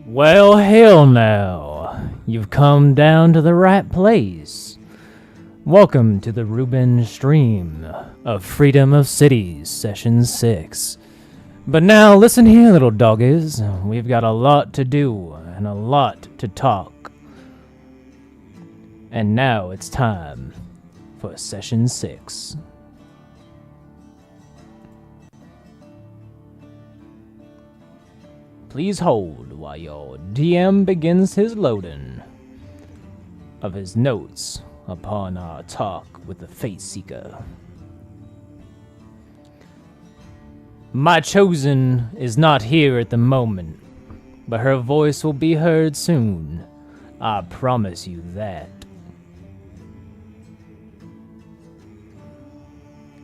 Well, hell now. You've come down to the right place. Welcome to the Ruben stream of Freedom of Cities, Session 6. But now, listen here, little doggies. We've got a lot to do and a lot to talk. And now it's time for Session 6. Please hold while your DM begins his loading of his notes upon our talk with the Fate Seeker. My chosen is not here at the moment, but her voice will be heard soon. I promise you that.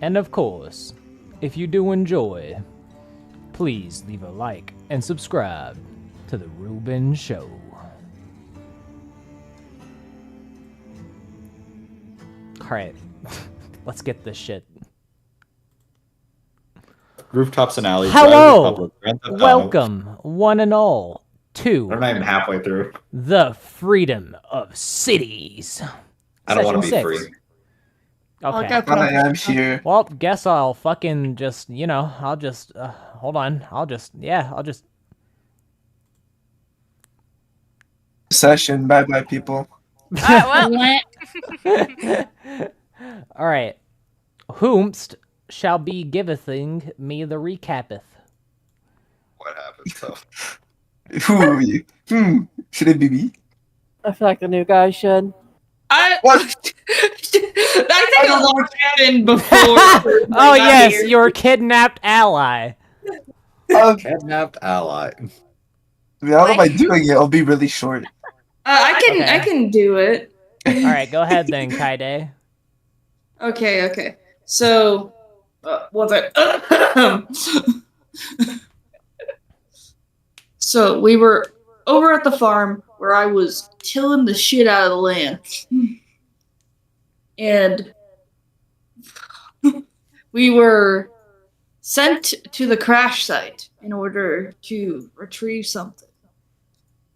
And of course, if you do enjoy, please leave a like and subscribe to The Ruben Show. Alright, let's get this shit. Rooftops and alleys. Hello! Welcome, one and all, to... I'm not even halfway through. The Freedom of Cities. I don't want to be 6. free. Okay. I'm here. Well, guess I'll fucking just, I'll just, hold on. I'll just. Session. Bye, people. Alright, whomst shall be givething me the recapeth. What happened, so? Who are you? Should it be me? I feel like the new guy should. What? I think a lot happened before. Oh yes, your kidnapped ally. Kidnapped ally. How am I doing it? I'll be really short. I can do it. Alright, go ahead then, Kaide. Okay. So, one sec. So we were over at the farm where I was tilling the shit out of the land. And we were sent to the crash site in order to retrieve something.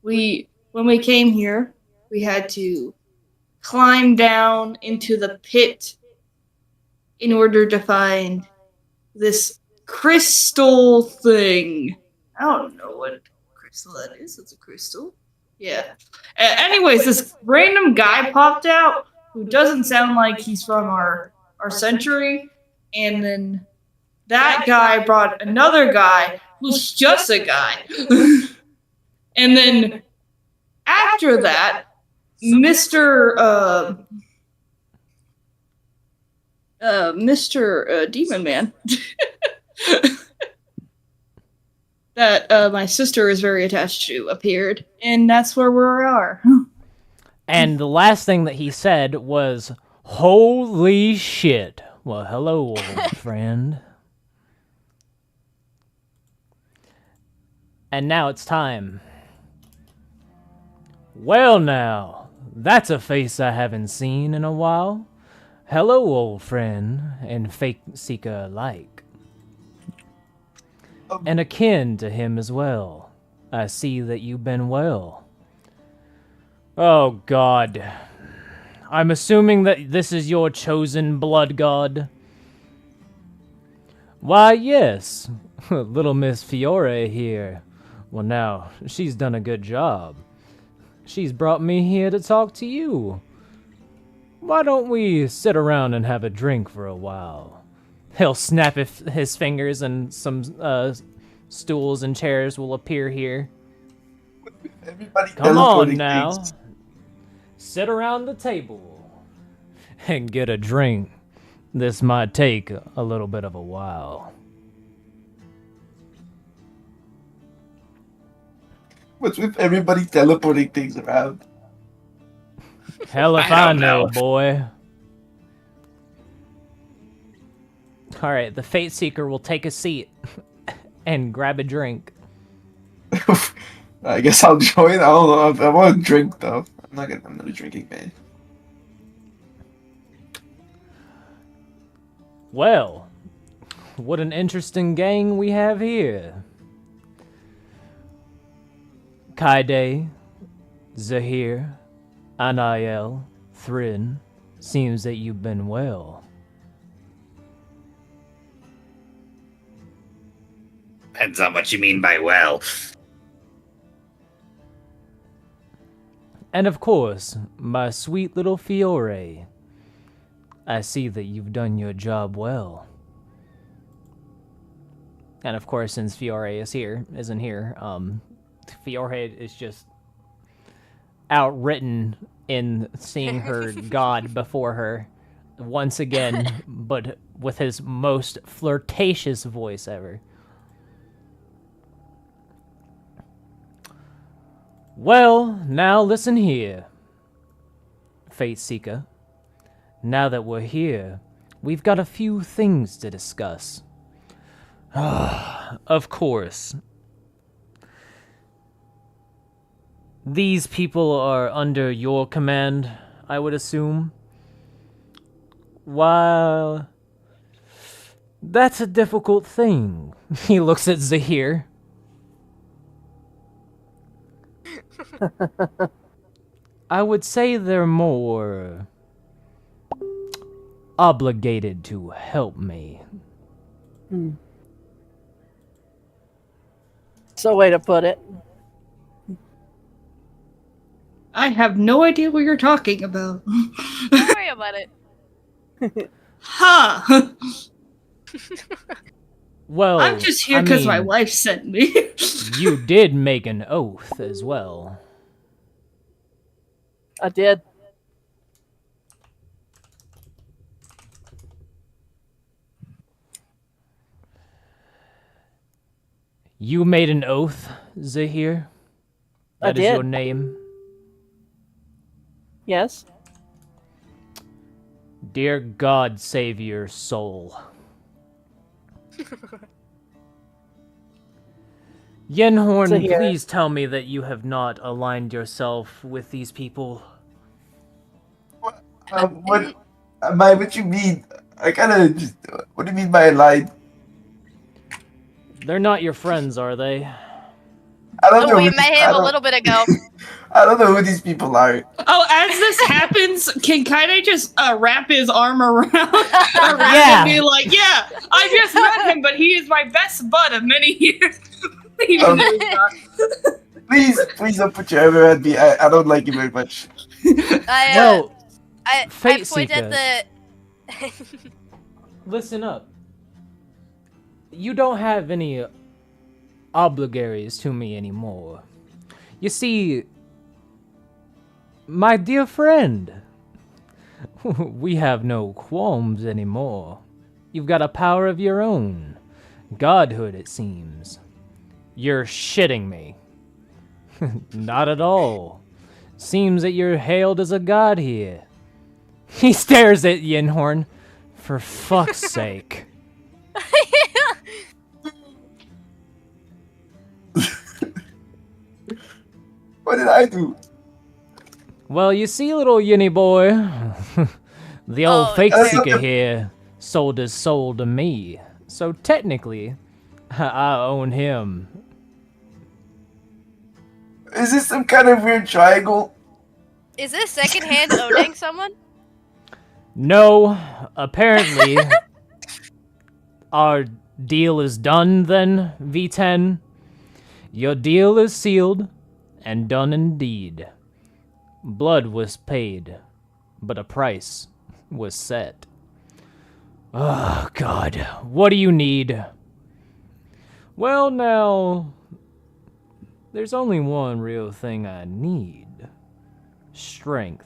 When we came here, we had to climb down into the pit in order to find this crystal thing. I don't know what crystal that is. It's a crystal. Yeah. Anyways, this random guy popped out who doesn't sound like he's from our century, and then that guy brought another guy who's just a guy. And then after that, Mr. Demon Man that my sister is very attached to appeared, and that's where we are. And the last thing that he said was, "Holy shit." Well, hello, old friend. And now it's time. Well now, that's a face I haven't seen in a while. Hello, old friend, and Fate Seeker alike. And akin to him as well. I see that you've been well. Oh god. I'm assuming that this is your chosen blood god. Why, yes. Little Miss Fiore here. Well now, she's done a good job. She's brought me here to talk to you. Why don't we sit around and have a drink for a while? He'll snap his fingers and some stools and chairs will appear here. Everybody come on now. Things. Sit around the table and get a drink. This might take a little bit of a while. What's with everybody teleporting things around? Hell if I know, boy. Alright, the Fate Seeker will take a seat and grab a drink. I guess I'll join. I don't know. I want to drink, though. I'm not a drinking man. Well, what an interesting gang we have here. Kaide, Zahir, Anael, Thrin, seems that you've been well. Depends on what you mean by well. And of course, my sweet little Fiore. I see that you've done your job well. And of course, since Fiore isn't here, Fiore is just outwritten in seeing her god before her once again, but with his most flirtatious voice ever. Well, now listen here, Fate Seeker. Now that we're here, we've got a few things to discuss. Of course. These people are under your command, I would assume. While that's a difficult thing. He looks at Zahir. I would say they're more obligated to help me. So way to put it. I have no idea what you're talking about. Don't worry about it. Huh. Well, I'm just here because my wife sent me. You did make an oath as well. I did. You made an oath, Zahir? I That is did. your name? Yes. Dear God, save your soul. Yenhorn, Zahir. please tell me that you have not aligned yourself with these people. What you mean? I kind of just. What do you mean by line? They're not your friends, are they? I don't know. Oh, we who met these- I him a don't- little bit ago. I don't know who these people are. Oh, as this happens, can Kaide just wrap his arm around Yeah. and be like, yeah, I just met him, but he is my best bud of many years. Even though he's not. Please don't put your arm around me. I don't like you very much. Well, I Fate point Seeker. at the. listen up. You don't have any obligaries to me anymore. You see, my dear friend, we have no qualms anymore. You've got a power of your own. Godhood, it seems. You're shitting me. Not at all. Seems that you're hailed as a god here. He stares at Yenhorn. For fuck's sake. What did I do? Well, you see, little Yinny boy, the old Oh, fake that's seeker not- here sold his soul to me. So technically, I own him. Is this some kind of weird triangle? Is this secondhand owning someone? No, apparently, our deal is done then, V10. Your deal is sealed and done indeed. Blood was paid, but a price was set. Oh, God, what do you need? Well, now, there's only one real thing I need. Strength.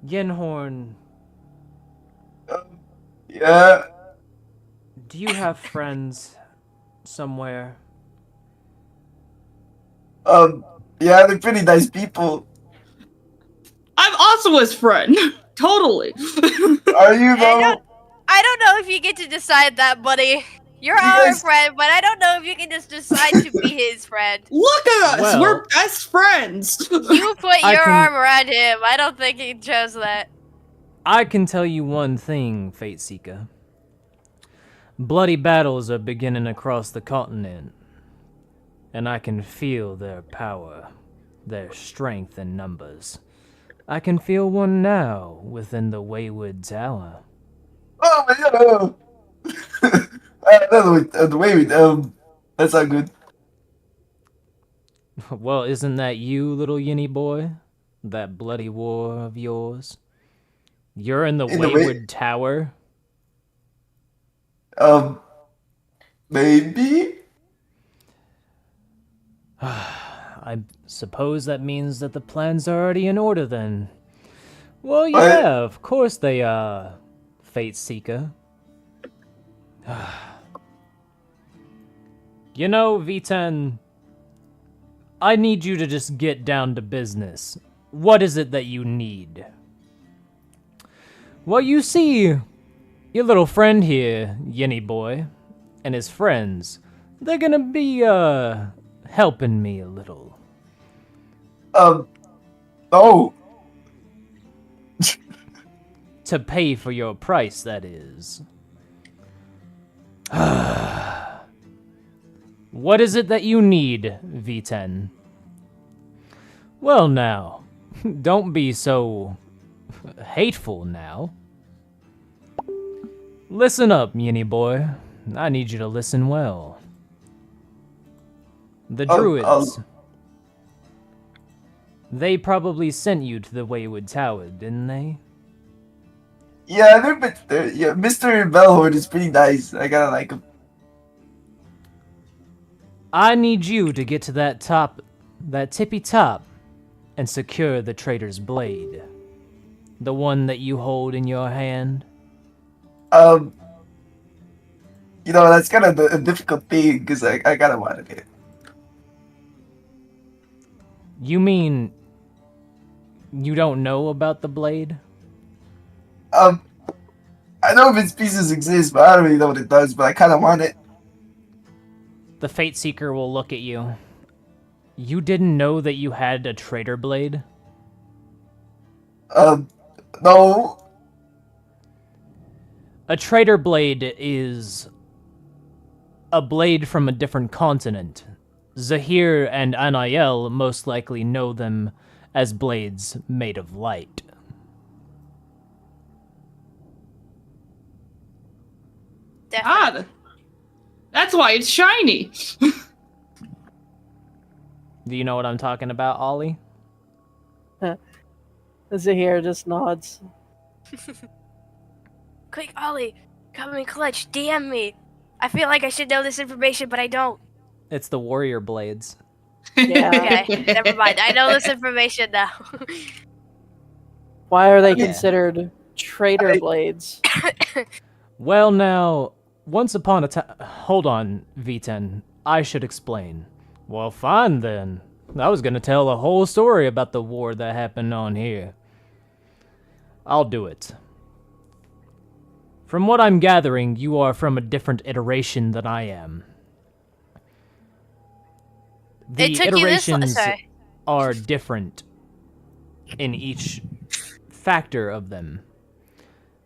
Yenhorn, Yeah. do you have friends somewhere? Yeah, they're pretty nice people. I'm also his friend. Totally. Are you though? I don't know if you get to decide that, buddy. You're You our guys- friend, but I don't know if you can just decide to be his friend. Look at us. Well- We're best friends. You put I your can- arm around him. I don't think he chose that. I can tell you one thing, Fate Seeker. Bloody battles are beginning across the continent, and I can feel their power, their strength in numbers. I can feel one now within the Wayward Tower. Oh my god! The way we that's not good. Well, isn't that you, little Yinny boy? That bloody war of yours? You're in the In the way- Wayward Tower? Maybe. I suppose that means that the plans are already in order then. Well, yeah, of course they are, Fate Seeker. You know, V10, I need you to just get down to business. What is it that you need? Well, you see, your little friend here, Yinny boy, and his friends, they're gonna be, helping me a little. Oh. To pay for your price, that is. What is it that you need, V10? Well now, don't be so hateful now. Listen up, Yinny boy. I need you to listen well. The druids. They probably sent you to the Wayward Tower, didn't they? Yeah, yeah, Mr. Bellhorn is pretty nice. I gotta like him. I need you to get to that tippy top, and secure the traitor's blade. The one that you hold in your hand. You know, that's kind of a difficult thing, because I kinda wanted it. You mean you don't know about the blade? I know if its pieces exist, but I don't really know what it does, but I kinda want it. The Fate Seeker will look at you. You didn't know that you had a traitor blade? No. A traitor blade is a blade from a different continent. Zahir and Anael most likely know them as blades made of light. Definitely. That's why it's shiny. Do you know what I'm talking about, Ollie? Zahir just nods. Quick, Ollie, come in clutch, DM me. I feel like I should know this information, but I don't. It's the warrior blades. Yeah. Okay, never mind. I know this information now. Why are they considered traitor blades? Well, now, once upon a time... Hold on, V10. I should explain. Well, fine then. I was gonna tell a whole story about the war that happened on here. I'll do it. From what I'm gathering, you are from a different iteration than I am. The It took you this long. iterations Sorry. are different in each factor of them.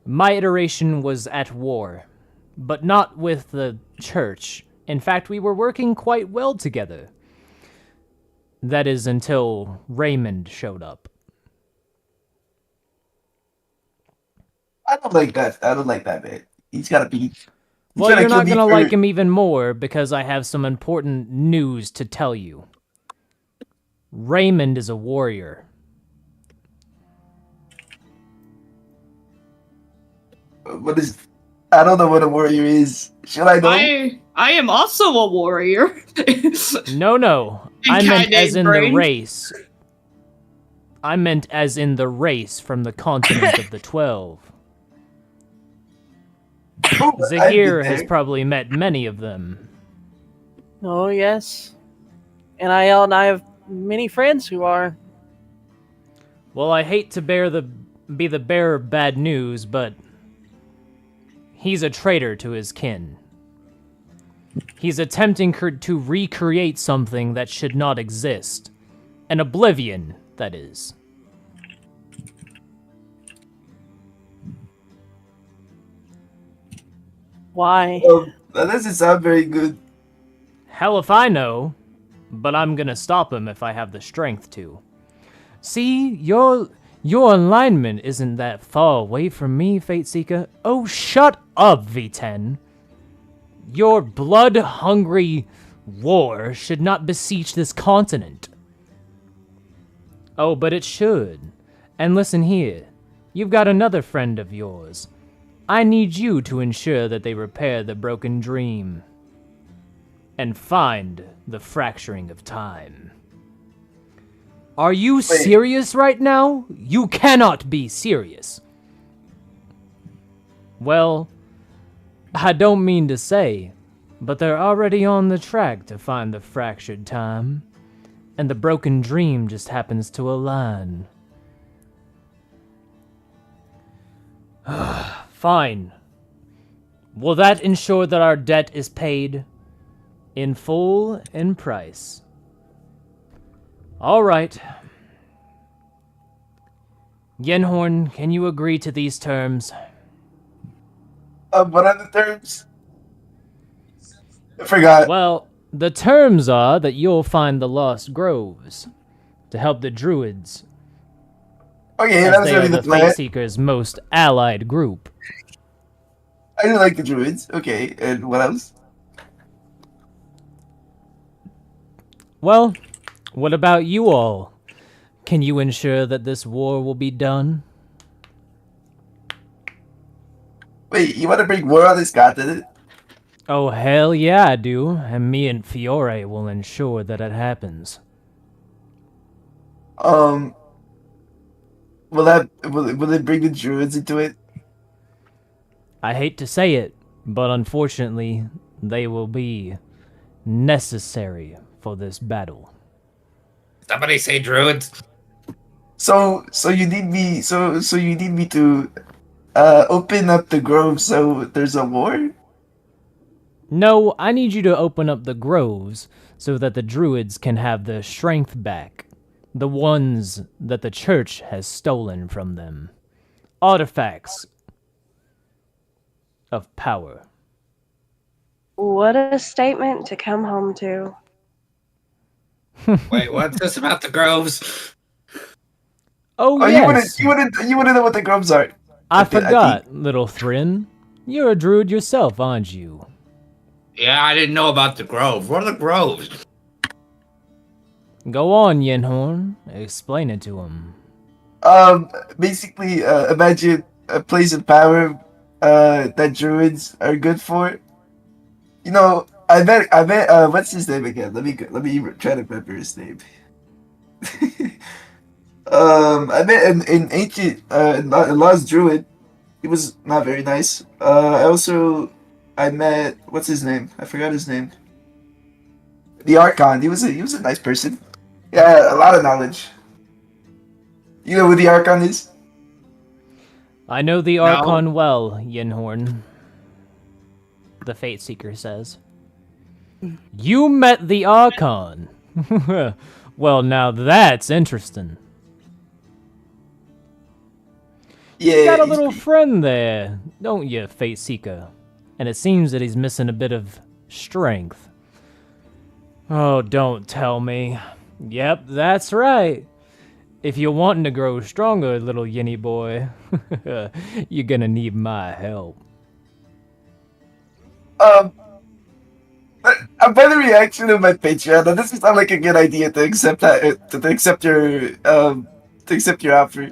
My iteration was at war, but not with the church. In fact, we were working quite well together. That is until Raymond showed up. I don't like that. I don't like that bit. He's gotta be. Well, you're not gonna like him even more because I have some important news to tell you. Raymond is a warrior. What is? I don't know what a warrior is. Should I know? I am also a warrior. No. I meant Kinda as in brain. the race. I meant as in the race from the continent of the 12. Oh, Zahir I've been has there. probably met many of them. Oh, yes. And I have many friends who are. Well, I hate to be the bearer of bad news, but he's a traitor to his kin. He's attempting to recreate something that should not exist. An oblivion, that is. Why? That doesn't sound very good. Hell if I know, but I'm gonna stop him if I have the strength to. See, your alignment isn't that far away from me, Fate Seeker. Oh, shut up, V10. Your blood-hungry war should not beseech this continent. Oh, but it should. And listen here, you've got another friend of yours. I need you to ensure that they repair the broken dream and find the fracturing of time. Are you serious right now? You cannot be serious. Well, I don't mean to say, but they're already on the track to find the fractured time, and the broken dream just happens to align. Fine. Will that ensure that our debt is paid in full in price? All right. Yenhorn, can you agree to these terms? What are the terms? I forgot. Well, the terms are that you'll find the lost groves to help the druids, Okay, as that was they really are the the plan. Fate Seekers' most allied group. I do like the druids. Okay, and what else? Well, what about you all? Can you ensure that this war will be done? Wait, you want to bring war on this continent? Oh, hell yeah, I do. And me and Fiore will ensure that it happens. Will it bring the druids into it? I hate to say it, but unfortunately, they will be necessary for this battle. Somebody say druids. So you need me. So you need me to open up the grove so there's a war. No, I need you to open up the groves so that the druids can have their strength back. The ones that the church has stolen from them. Artifacts of power. What a statement to come home to. Wait, what's this about the groves? Oh, Oh, yes. you wouldn't know what the groves are. I think- forgot, little Thrin. You're a druid yourself, aren't you? Yeah, I didn't know about the groves. What are the groves? Go on, Yenhorn. Explain it to him. Basically, imagine a place of power that druids are good for. You know, I bet what's his name again? Let me try to remember his name. I met an ancient lost druid. He was not very nice. I met what's his name? I forgot his name. The Archon. He was a nice person. Yeah, a lot of knowledge. You know who the Archon is? I know the Archon well, Yenhorn. The Fate Seeker says. You met the Archon. Well, now that's interesting. Yeah. You got a he's little pretty- friend there, don't you, Fate Seeker? And it seems that he's missing a bit of strength. Oh, don't tell me. Yep, that's right. If you're wanting to grow stronger, little Yinny boy, you're gonna need my help. By the reaction of my Patreon, that doesn't sound like a good idea to accept that to accept your offer.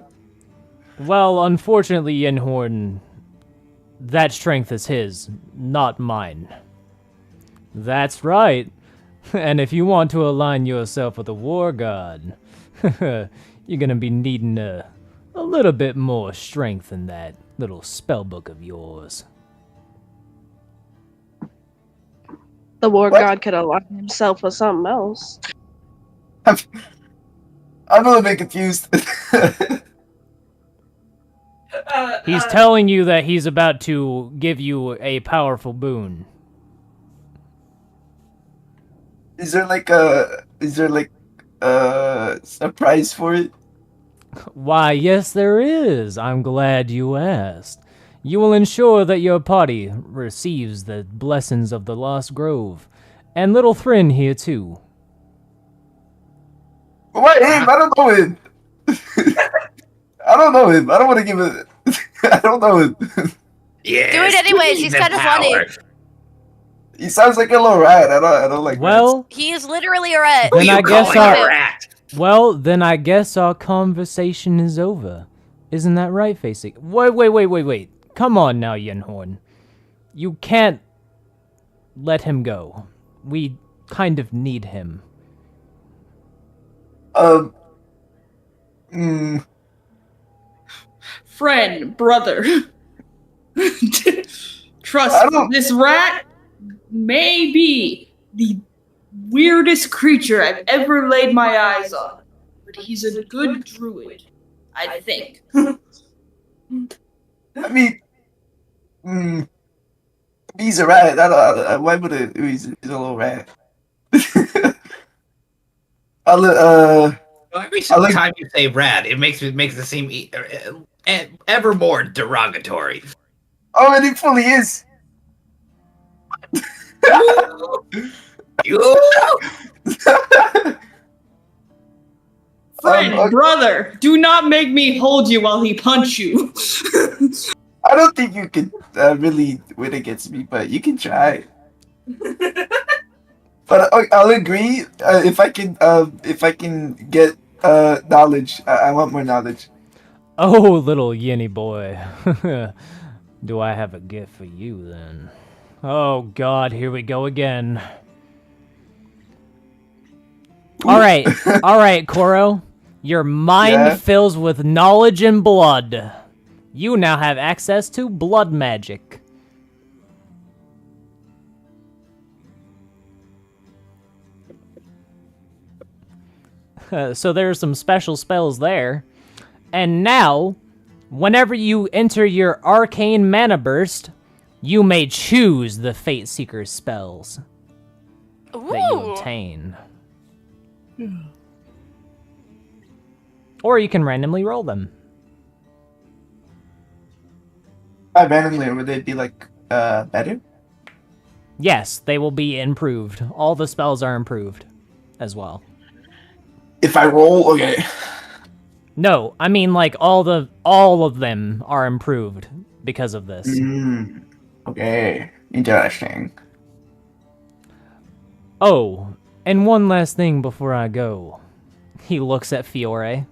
Well, unfortunately, Yenhorn, that strength is his, not mine. That's right. And if you want to align yourself with a war god, you're gonna be needing a little bit more strength in that little spellbook of yours. The war What? god could align himself with something else. I'm a little bit confused. He's telling you that he's about to give you a powerful boon. Is there like a prize for it? Why, yes, there is. I'm glad you asked. You will ensure that your party receives the blessings of the Lost Grove. And little Thryn here, too. Wait, him? I don't know him. I don't know him. I don't want to give it. I don't know him. Yes, Do it anyways, he's the kinda funny. power. He sounds like a little rat. I don't like rats. Well, He is literally a rat. Then Who I you guess calling I'll- a rat? then I guess our conversation is over. Isn't that right, Facey? Wait. Come on now, Yenhorn. You can't let him go. We kind of need him. Friend, brother. Trust I me, don't- this rat may be the weirdest creature I've ever laid my eyes on. But he's a good druid, I think. I mean, he's a rat. Why would he's a little rat? Every single like- time you say rat, it makes it seem ever more derogatory. Oh, and it fully is. You- Friend, okay. brother, do not make me hold you while he punch you. I don't think you can really win against me, but you can try. But I'll agree if I can get knowledge. I want more knowledge. Oh, little Yinny boy. Do I have a gift for you, then? Oh, God, here we go again. All right, Koro. Your mind Yeah? fills with knowledge and blood. You now have access to blood magic. So there's some special spells there. And now, whenever you enter your arcane mana burst, you may choose the Fate Seeker spells that you Ooh. obtain. Or you can randomly roll them. By randomly, would they be like better? Yes, they will be improved. All the spells are improved as well. If I roll, okay. No, I mean like all of them are improved because of this. Okay, interesting. Oh, and one last thing before I go. He looks at Fiore.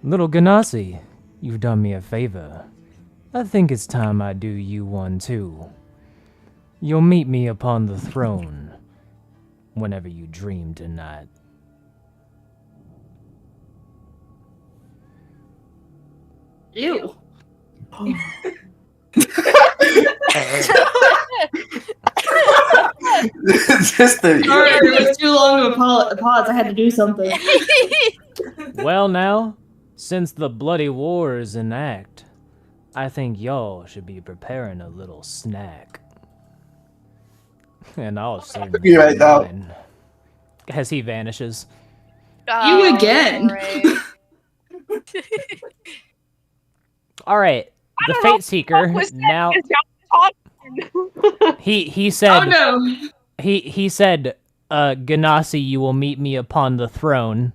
Little Ganassi, you've done me a favor. I think it's time I do you one too. You'll meet me upon the throne whenever you dream tonight. Ew. Just the Sorry, it was too long to pause. I had to do something. Well now, since the bloody war is in act, I think y'all should be preparing a little snack. And I'll certainly Be right now. mine. As he vanishes. You again. Great. Alright, the don't know Fate Seeker was that? now Is y'all talking? he said Oh no. he said Ganassi, you will meet me upon the throne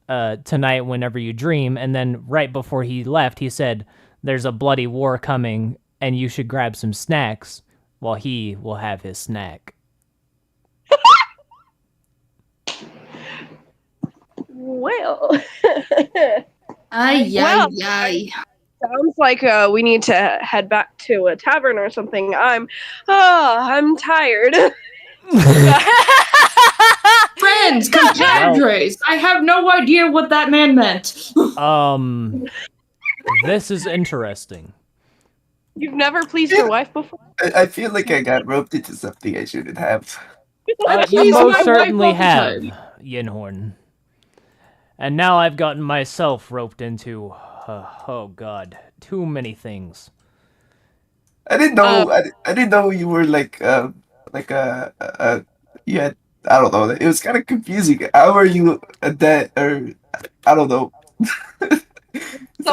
tonight whenever you dream, and then right before he left he said there's a bloody war coming and you should grab some snacks while he will have his snack. Well, Ay, Well, ay, sounds like we need to head back to a tavern or something. I'm tired. Friends, compadres, I have no idea what that man meant. This is interesting. You've never pleased your wife before? I feel like I got roped into something I shouldn't have. You please my most wife certainly all the have, time. Yinhorn. And now I've gotten myself roped into, oh god, too many things. I didn't know. I didn't know you were like you had. I don't know. It was kind of confusing. How are you a debt or I don't know. So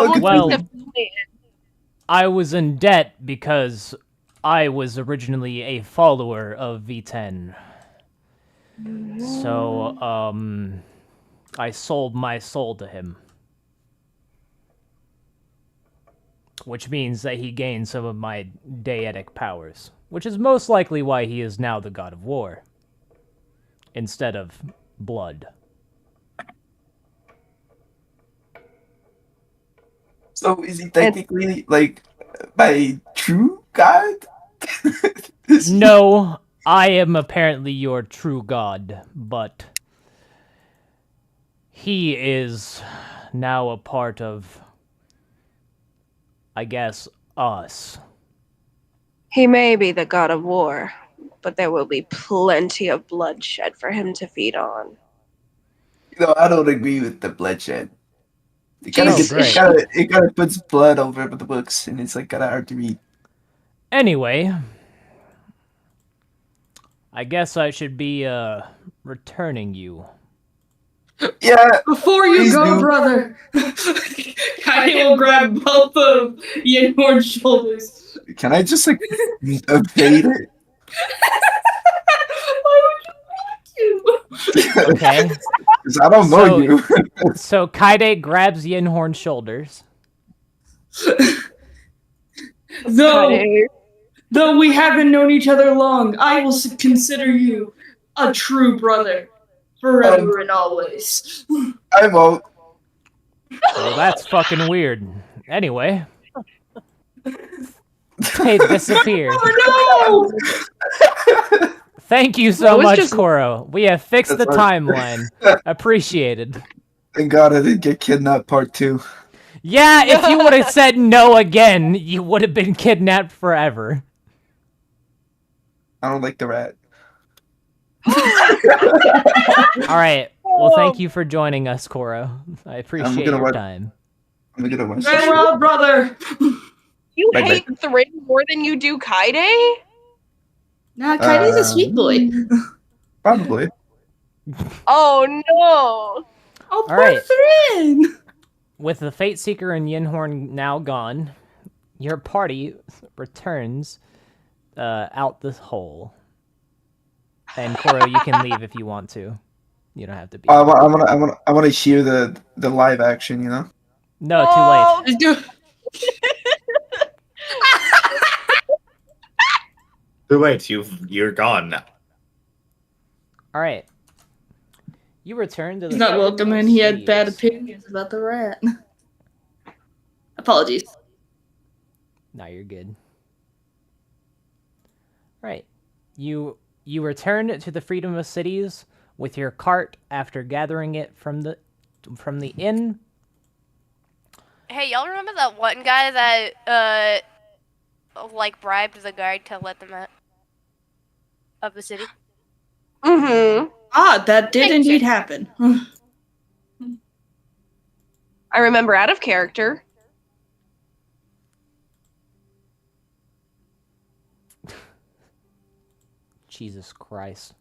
Someone Well- definitely I was in debt because I was originally a follower of V10. So, I sold my soul to him. Which means that he gained some of my deity powers. Which is most likely why he is now the god of war. Instead of blood. So is he technically like my true god? No, I am apparently your true god, but he is now a part of, I guess, us. He may be the god of war, but there will be plenty of bloodshed for him to feed on. I don't agree with the bloodshed. It Jesus. kind of puts blood over the books, and it's like kind of hard to read. Anyway, I guess I should be, returning you. Yeah. Before you Please go, do. brother, Kaide will grab both of Yenhorn's shoulders. Can I just like evade it? Why would you want to? Okay. Because I don't know So- you. So Kaide grabs Yenhorn's shoulders. Though we haven't known each other long, I will consider you a true brother forever and always. I won't. Well, that's fucking weird. Anyway. They disappear. Oh no! Thank you I so was much, just- Koro. We have fixed the That's fine. timeline. Appreciated. Thank God I didn't get kidnapped part 2. Yeah, if you would have said no again, you would have been kidnapped forever. I don't like the rat. Alright, well, thank you for joining us, Koro. I appreciate gonna your watch- time. I'm gonna watch Very this. well, brother. You Bye-bye. hate Thrin more than you do Kaide? Nah, Kaide's a sweet boy. Probably. Oh no! Oh, poor Alright. Thrin. With the Fate Seeker and Yenhorn now gone, your party returns out this hole. And Koro, you can leave if you want to. You don't have to be. I want to hear the live action. No, too late. Oh, Let's do. Too late. You're gone now. All right. You return to the. He's not welcome, and he had bad Seas. opinions about the rat. Apologies. No, you're good. Right. You return to the Freedom of Cities with your cart after gathering it from the inn. Hey, y'all remember that one guy that like bribed the guard to let them out of the city? mm-hmm. Ah, that did Thank indeed you. happen. I remember out of character. Jesus Christ.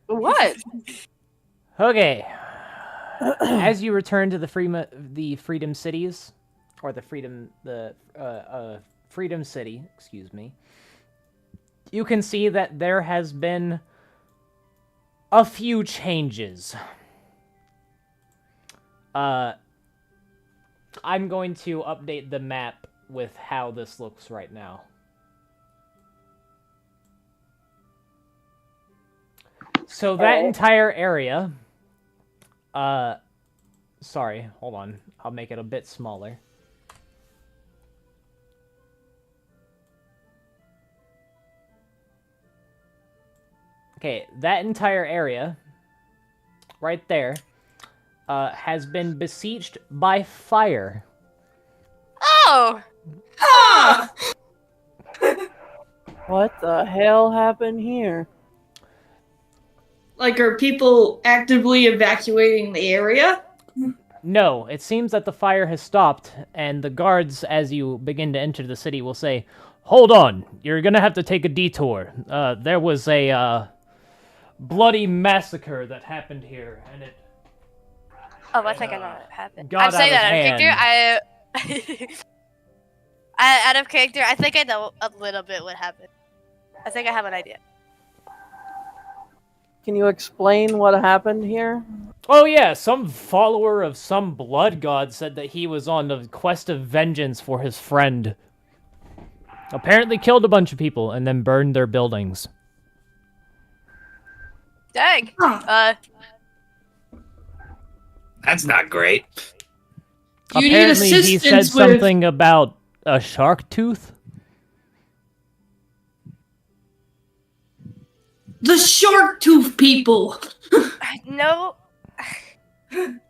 What? Okay. As you return to the Freedom Cities, or the Freedom City, excuse me, you can see that there has been a few changes. I'm going to update the map with how this looks right now. So that entire area, sorry, hold on. I'll make it a bit smaller. Okay, that entire area, right there, has been besieged by fire. Oh! Ah! What the hell happened here? Like, are people actively evacuating the area? No, it seems that the fire has stopped, and the guards, as you begin to enter the city, will say, "Hold on, you're gonna have to take a detour. There was a, bloody massacre that happened here, and it Oh, I think I know what happened. got I'd say out of that hand." in picture. Out of character, I think I know a little bit what happened. I think I have an idea. Can you explain what happened here? Oh yeah, some follower of some blood god said that he was on the quest of vengeance for his friend. Apparently killed a bunch of people and then burned their buildings. Dang. Huh. That's not great. You need Apparently he said assistance with something about a shark tooth. the shark tooth people. No.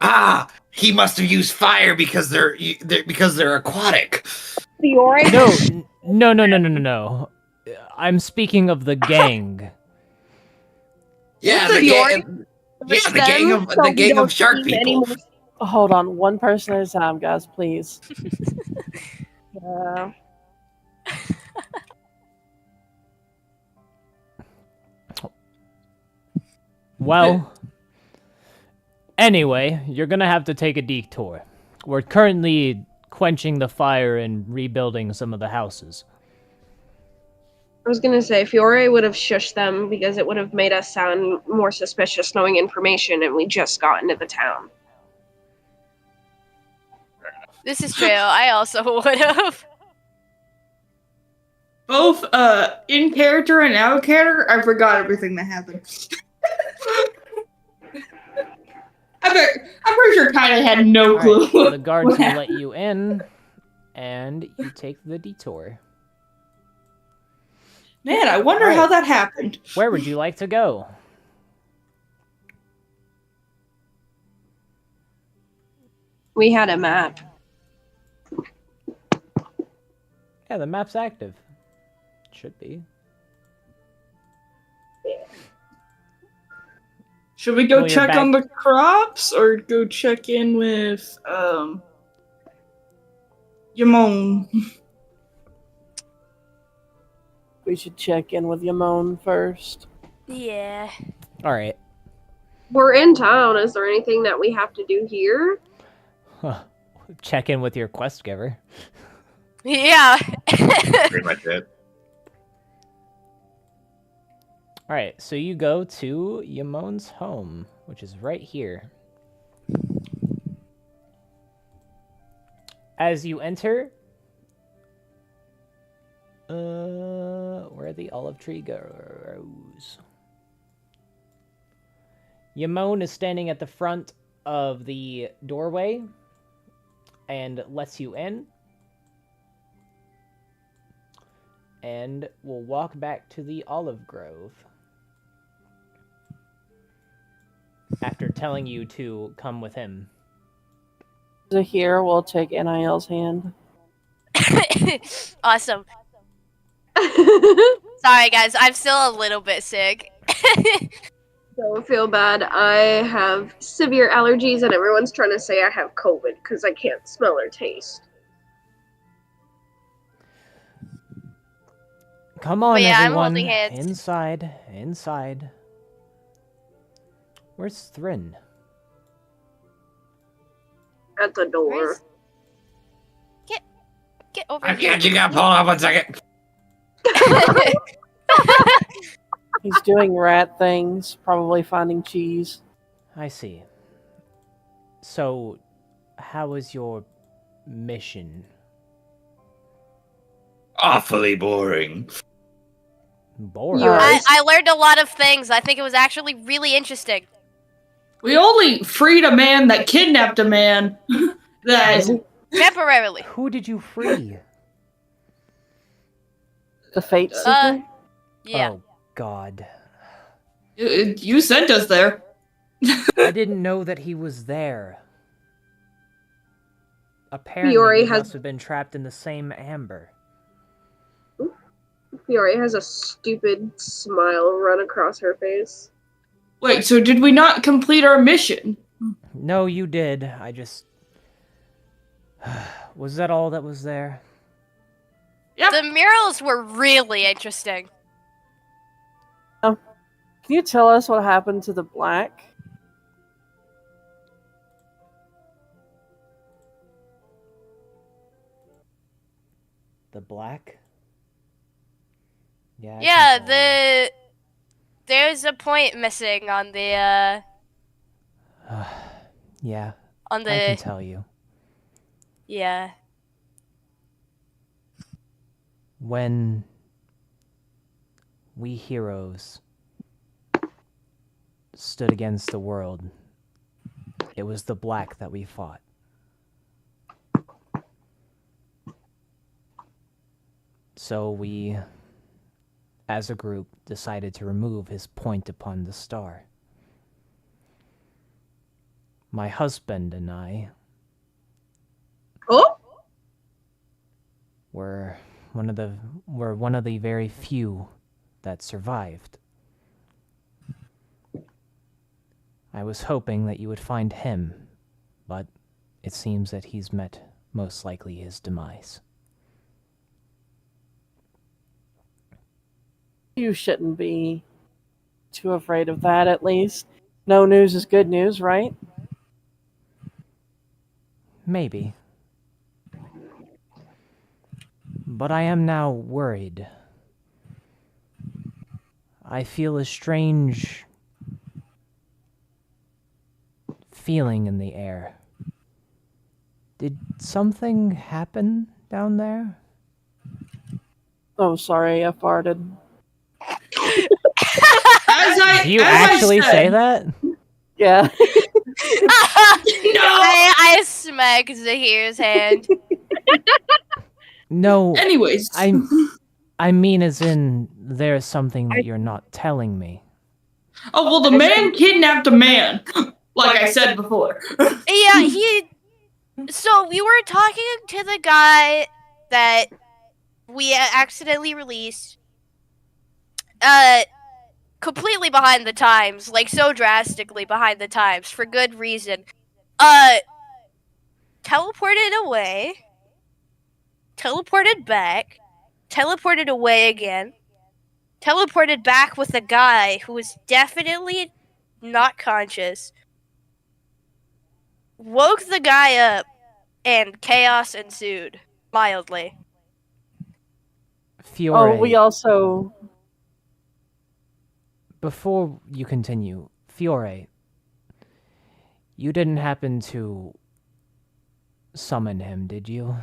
Ah, he must have used fire because they're aquatic. Fiore? No. I'm speaking of the gang. Yeah, What's the Fiore? gang. Yeah, the gang of shark people. Anymore. Hold on, one person at a time, guys, please. Yeah. Well, anyway, you're gonna have to take a detour. We're currently quenching the fire and rebuilding some of the houses. I was gonna say Fiore would have shushed them because it would have made us sound more suspicious knowing information, and we just got into the town. This is true. I also would have. Both in character and out of character, I forgot everything that happened. I'm pretty sure Kaida had no clue. Alright, so the guards what will happened. let you in, and you take the detour. Man, I wonder Right. how that happened. Where would you like to go? We had a map. Yeah, the map's active. Should be. Should we go Well, you're check back. on the crops or go check in with Yamon? We should check in with Yamon first. Yeah. Alright. We're in town. Is there anything that we have to do here? Check in with your quest giver. Yeah. Pretty much it. Alright, so you go to Yamon's home, which is right here. As you enter, where the olive tree goes. Yamon is standing at the front of the doorway and lets you in. And we'll walk back to the olive grove after telling you to come with him. Zahir will take NIL's hand. Awesome. Sorry, guys. I'm still a little bit sick. Don't feel bad. I have severe allergies, and everyone's trying to say I have COVID because I can't smell or taste. Come on, But yeah, I'm everyone. holding hands. Inside. Where's Thrin? At the door. Where's- Get over I'm here. catching up. Hold on 1 second. He's doing rat things, probably finding cheese. I see. So, how was your mission? Awfully boring. Boring. Yours. I learned a lot of things. I think it was actually really interesting. We only freed a man that kidnapped a man. That Temporarily. Who did you free? The Fate Seeker? Yeah. Oh, God. you sent us there. I didn't know that he was there. Apparently, Fiore we has- must have been trapped in the same amber. Fiore has a stupid smile run across her face. Wait, so did we not complete our mission? No, you did. I just... Was that all that was there? Yep. The murals were really interesting. Can you tell us what happened to the black? The black? Yeah. Yeah, there's a point missing on the Yeah, on I can the tell you. yeah. When we heroes stood against the world, it was the black that we fought. So we, as a group, decided to remove his point upon the star. My husband and I Oh, were one of the very few that survived. I was hoping that you would find him, but it seems that he's met most likely his demise. You shouldn't be too afraid of that, at least. No news is good news, right? Maybe. But I am now worried. I feel a strange feeling in the air. Did something happen down there? Oh, sorry, I farted. Do you actually say that? Yeah. I smack Zahir's hand. No. Anyways. I mean as in there's something that you're not telling me. Oh, well, the man kidnapped a man. Like I said before. Yeah, so we were talking to the guy that we accidentally released. Completely behind the times, like so drastically behind the times, for good reason. Teleported away, teleported back, teleported away again, teleported back with a guy who was definitely not conscious, woke the guy up, and chaos ensued, mildly. Fiore, Oh, we also. before you continue, Fiore, you didn't happen to summon him, did you?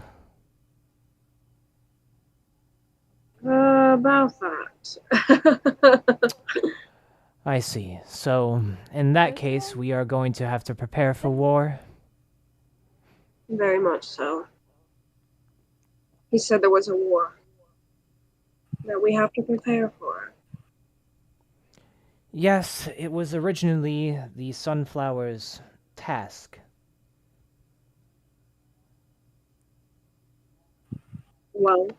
about that. I see. So, in that case, we are going to have to prepare for war? Very much so. He said there was a war that we have to prepare for. Yes, it was originally the Sunflower's task. Well,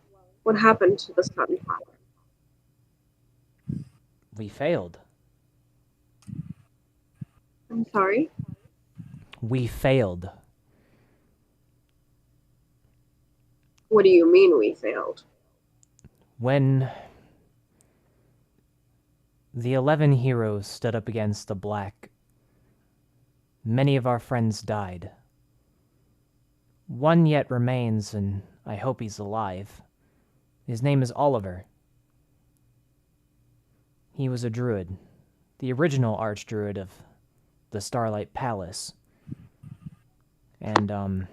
what happened to the Sunflower? We failed. I'm sorry? We failed. What do you mean we failed? When the 11 heroes stood up against the Black, many of our friends died. One yet remains, and I hope he's alive. His name is Oliver. He was a druid, the original archdruid of the Starlight Palace. And,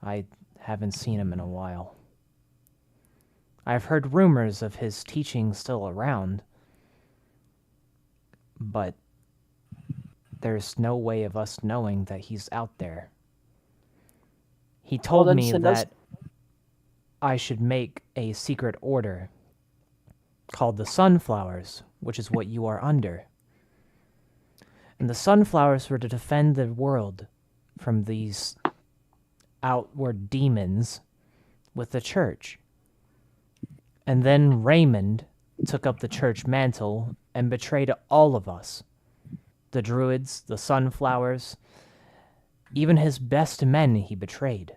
I haven't seen him in a while. I've heard rumors of his teaching still around, but there's no way of us knowing that he's out there. He told then me send us- that I should make a secret order called the Sunflowers, which is what you are under. And the Sunflowers were to defend the world from these outward demons with the church. And then Raymond took up the church mantle and betrayed all of us. The druids, the Sunflowers, even his best men he betrayed.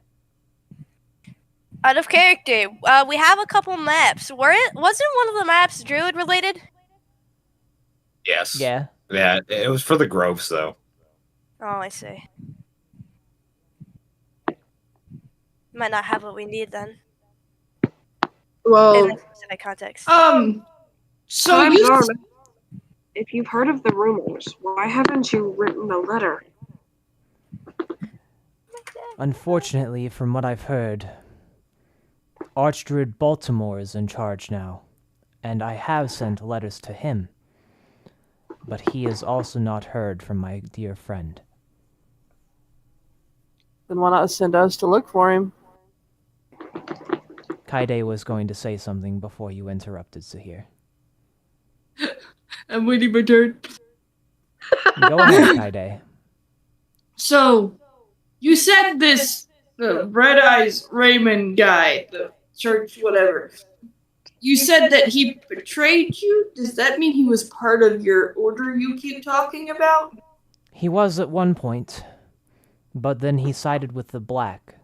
Out of character, we have a couple maps. Wasn't one of the maps druid related? Yes. Yeah. Yeah, it was for the groves, though. Oh, I see. Might not have what we need then. Well, in a specific context. So times you are, if you've heard of the rumors, why haven't you written a letter? Unfortunately, from what I've heard, Archdruid Baltimore is in charge now, and I have sent letters to him. But he has also not heard from my dear friend. Then why not send us to look for him? Kaide was going to say something before you interrupted, Zahir. I'm waiting my turn. Go ahead, Kaide. So, you said the Red Eyes Raymond guy, the church, whatever. You said that he betrayed you? Does that mean he was part of your order you keep talking about? He was at one point, but then he sided with the Black.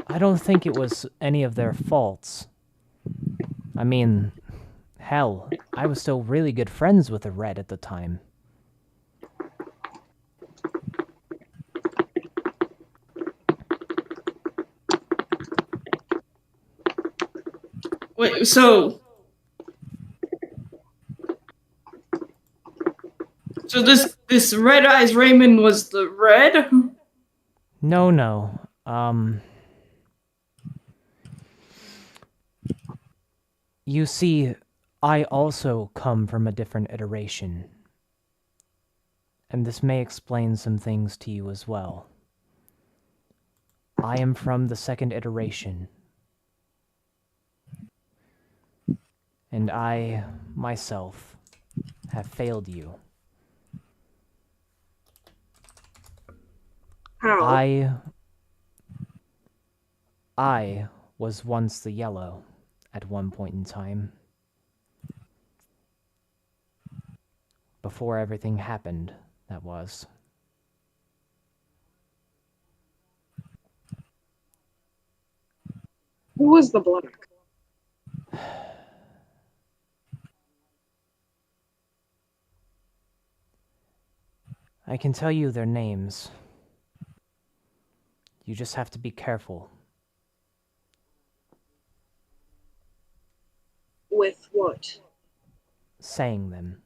I don't think it was any of their faults. I mean, hell, I was still really good friends with the Red at the time. Wait, so this Red Eyes Raymond was the Red? No. You see, I also come from a different iteration. And this may explain some things to you as well. I am from the second iteration. And I, myself, have failed you. How? I was once the Yellow at one point in time. Before everything happened, that was. Who was the Black? I can tell you their names. You just have to be careful. With what? Saying them.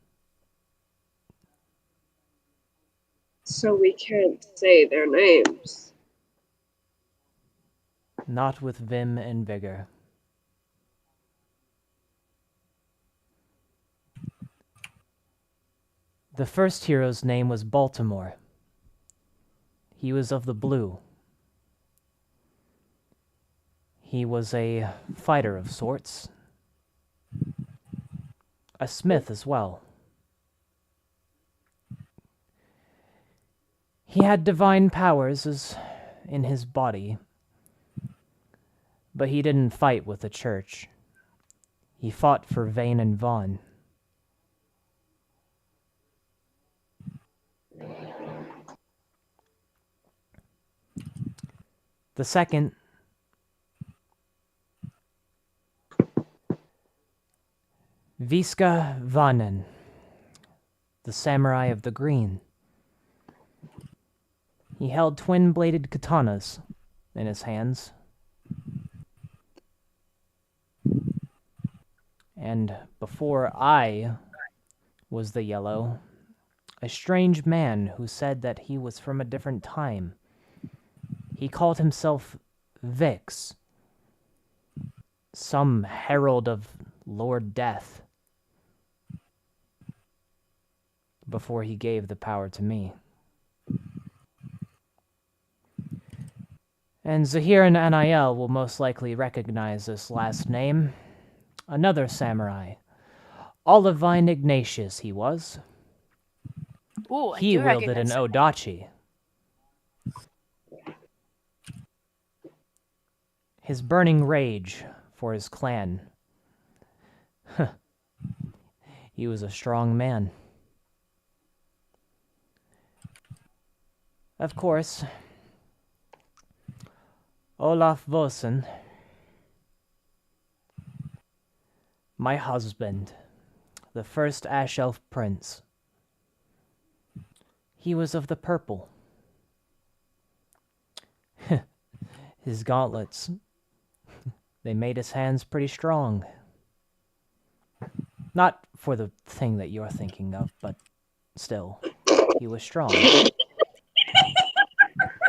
So we can't say their names. Not with vim and vigor. The first hero's name was Baltimore. He was of the blue. He was a fighter of sorts. A smith as well. He had divine powers in his body, but he didn't fight with the church. He fought for Vane and Vaughn. The second, Viska Vanen, the samurai of the green. He held twin-bladed katanas in his hands. And before I was the Yellow, a strange man who said that he was from a different time. He called himself Vix, some herald of Lord Death, before he gave the power to me. And Zahir and Anael will most likely recognize this last name. Another samurai. Olivine Ignatius he was. Ooh, I He do wielded an recognize him. Odachi. His burning rage for his clan. He was a strong man. Of course, Olaf Vossen, my husband, the first Ash Elf Prince. He was of the purple. His gauntlets. they made his hands pretty strong. Not for the thing that you're thinking of, but still, he was strong.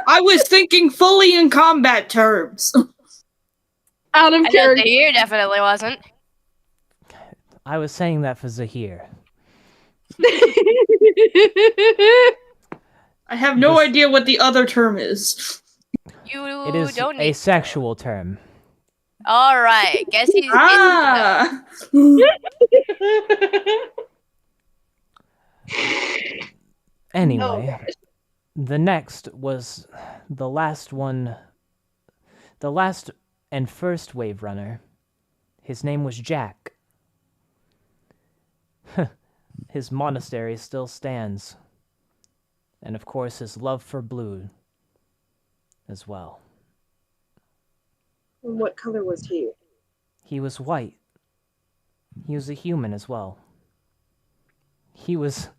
I was thinking fully in combat terms. Out of I know character. Zahir definitely wasn't. I was saying that for Zahir. I have no This- idea what the other term is. You It is don't a need. sexual term. All right. Guess he's. Ah! Anyway, the next was the last one, the last and first wave runner. His name was Jack. His monastery still stands. And of course, his love for blue as well. What color was he? He was white. He was a human as well. He was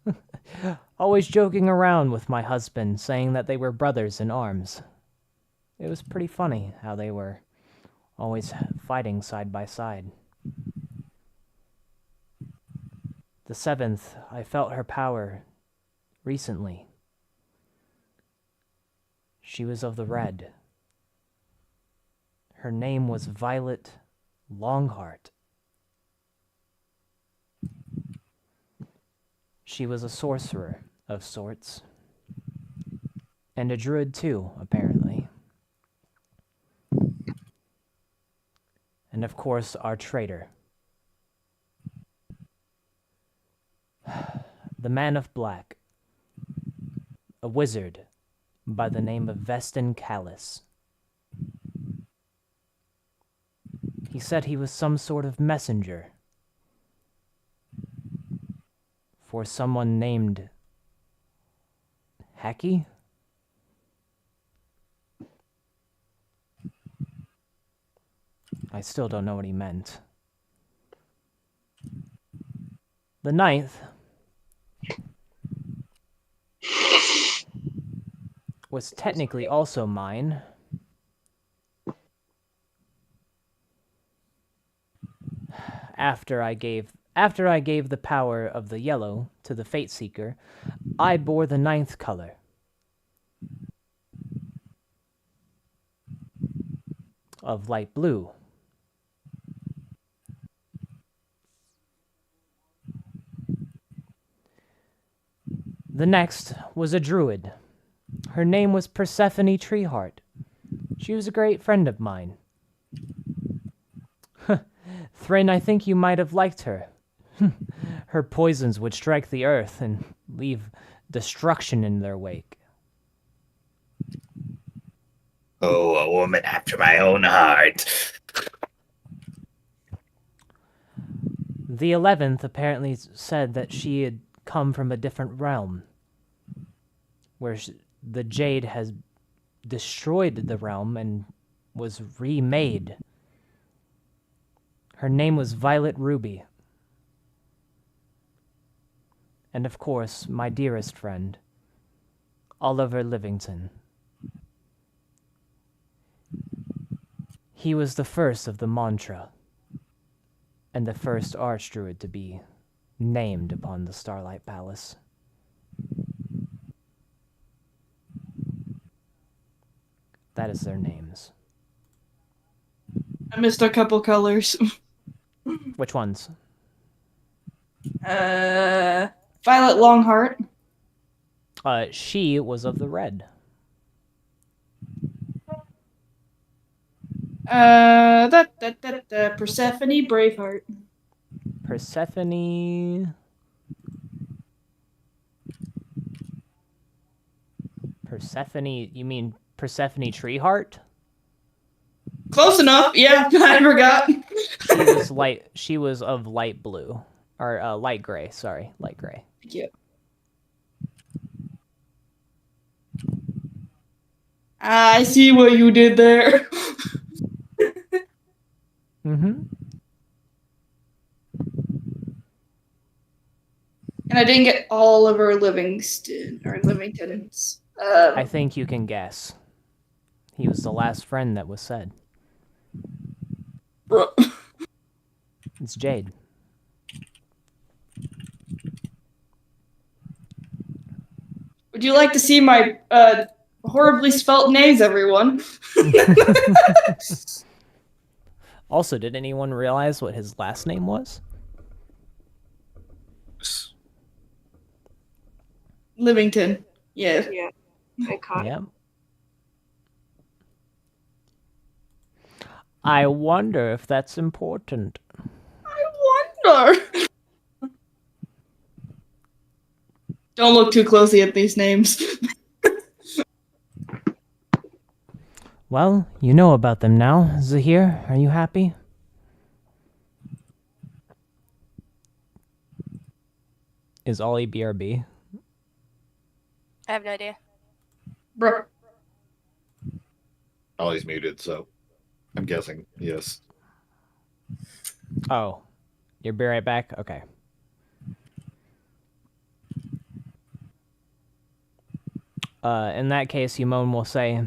always joking around with my husband, saying that they were brothers in arms. It was pretty funny how they were always fighting side by side. The seventh, I felt her power recently. She was of the red. Her name was Violet Longheart. She was a sorcerer of sorts. And a druid too, apparently. And of course, our traitor. The Man of Black. A wizard by the name of Vestin Callus. He said he was some sort of messenger for someone named Hacky? I still don't know what he meant. The ninth was technically also mine. After I gave the power of the yellow to the Fate Seeker, I bore the ninth color. Of light blue. The next was a druid. Her name was Persephone Treeheart. She was a great friend of mine. Thrin, I think you might have liked her. Her poisons would strike the earth and leave destruction in their wake. Oh, a woman after my own heart. The 11th apparently said that she had come from a different realm, where the Jade has destroyed the realm and was remade. Her name was Violet Ruby. And of course, my dearest friend, Oliver Livington. He was the first of the mantra, and the first archdruid to be named upon the Starlight Palace. That is their names. I missed a couple colors. Which ones? Violet Longheart. She was of the red. Persephone Braveheart. Persephone... you mean Persephone Treeheart? Close enough. Yeah, I forgot. She was of light blue. Or, light gray, sorry. Light gray. Yeah. I see what you did there. Mm-hmm. And I didn't get all of our Livingtons. I think you can guess. He was the last friend that was said. Bro. It's Jade. Would you like to see my horribly spelt names, everyone? Also, did anyone realize what his last name was? Livington. Yeah. Yeah, I caught it. Yeah. I wonder if that's important. I wonder. Don't look too closely at these names. Well, you know about them now. Zahir, are you happy? Is Ollie BRB? I have no idea. Bro. Ollie's muted, so I'm guessing yes. Oh, you'll be right back? Okay. In that case, Yumon will say,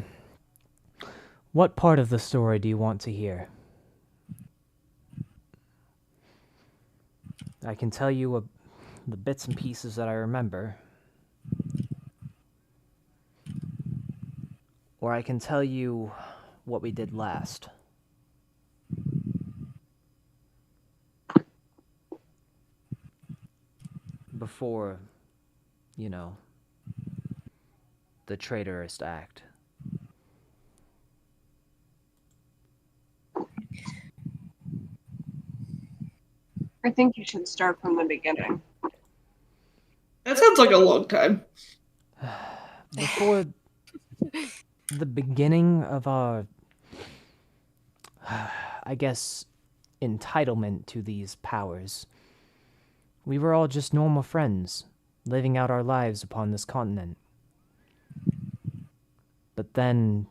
what part of the story do you want to hear? I can tell you the bits and pieces that I remember. Or I can tell you what we did last. Before, you know, the traitorous act. I think you should start from the beginning. That sounds like a long time. Before the beginning of our, I guess, entitlement to these powers, we were all just normal friends, living out our lives upon this continent. But then,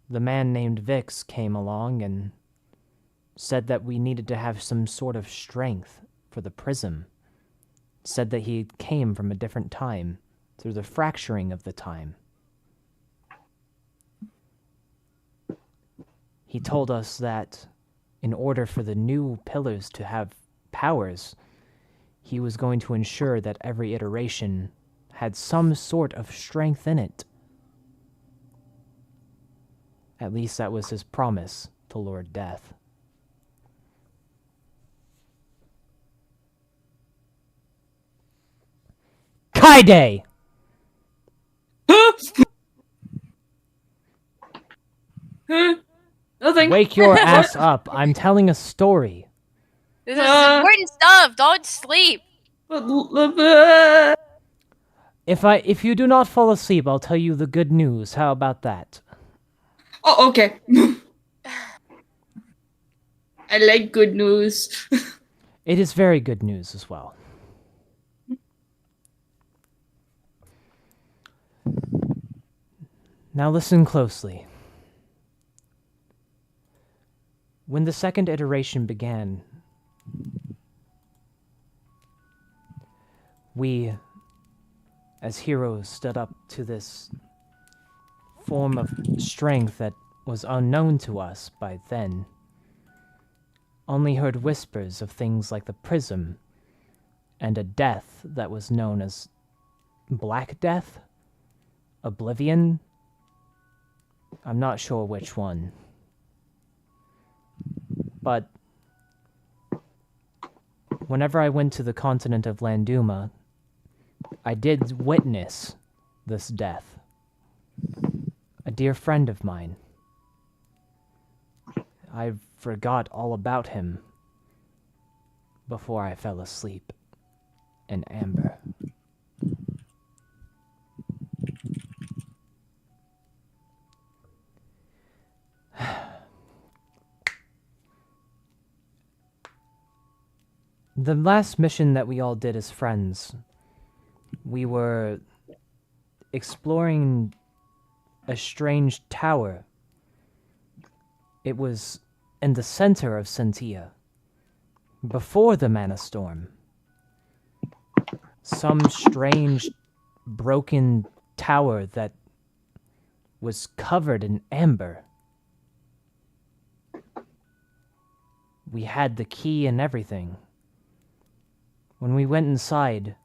the man named Vix came along and said that we needed to have some sort of strength for the prism. Said that he came from a different time, through the fracturing of the time. He told us that in order for the new pillars to have powers, he was going to ensure that every iteration had some sort of strength in it. At least that was his promise to Lord Death. Kaide! Nothing. Wake your ass up. I'm telling a story. This is important stuff. Don't sleep. If you do not fall asleep, I'll tell you the good news. How about that? Oh, okay. I like good news. It is very good news as well. Now listen closely. When the second iteration began, we, as heroes, stood up to this form of strength that was unknown to us by then. Only heard whispers of things like the prism and a death that was known as Black Death, Oblivion. I'm not sure which one. But whenever I went to the continent of Landuma, I did witness this death. A dear friend of mine. I forgot all about him before I fell asleep in Amber. The last mission that we all did as friends, we were exploring a strange tower. It was in the center of Sen'Tia, before the Mana Storm. Some strange, broken tower that was covered in amber. we had the key and everything. When we went inside,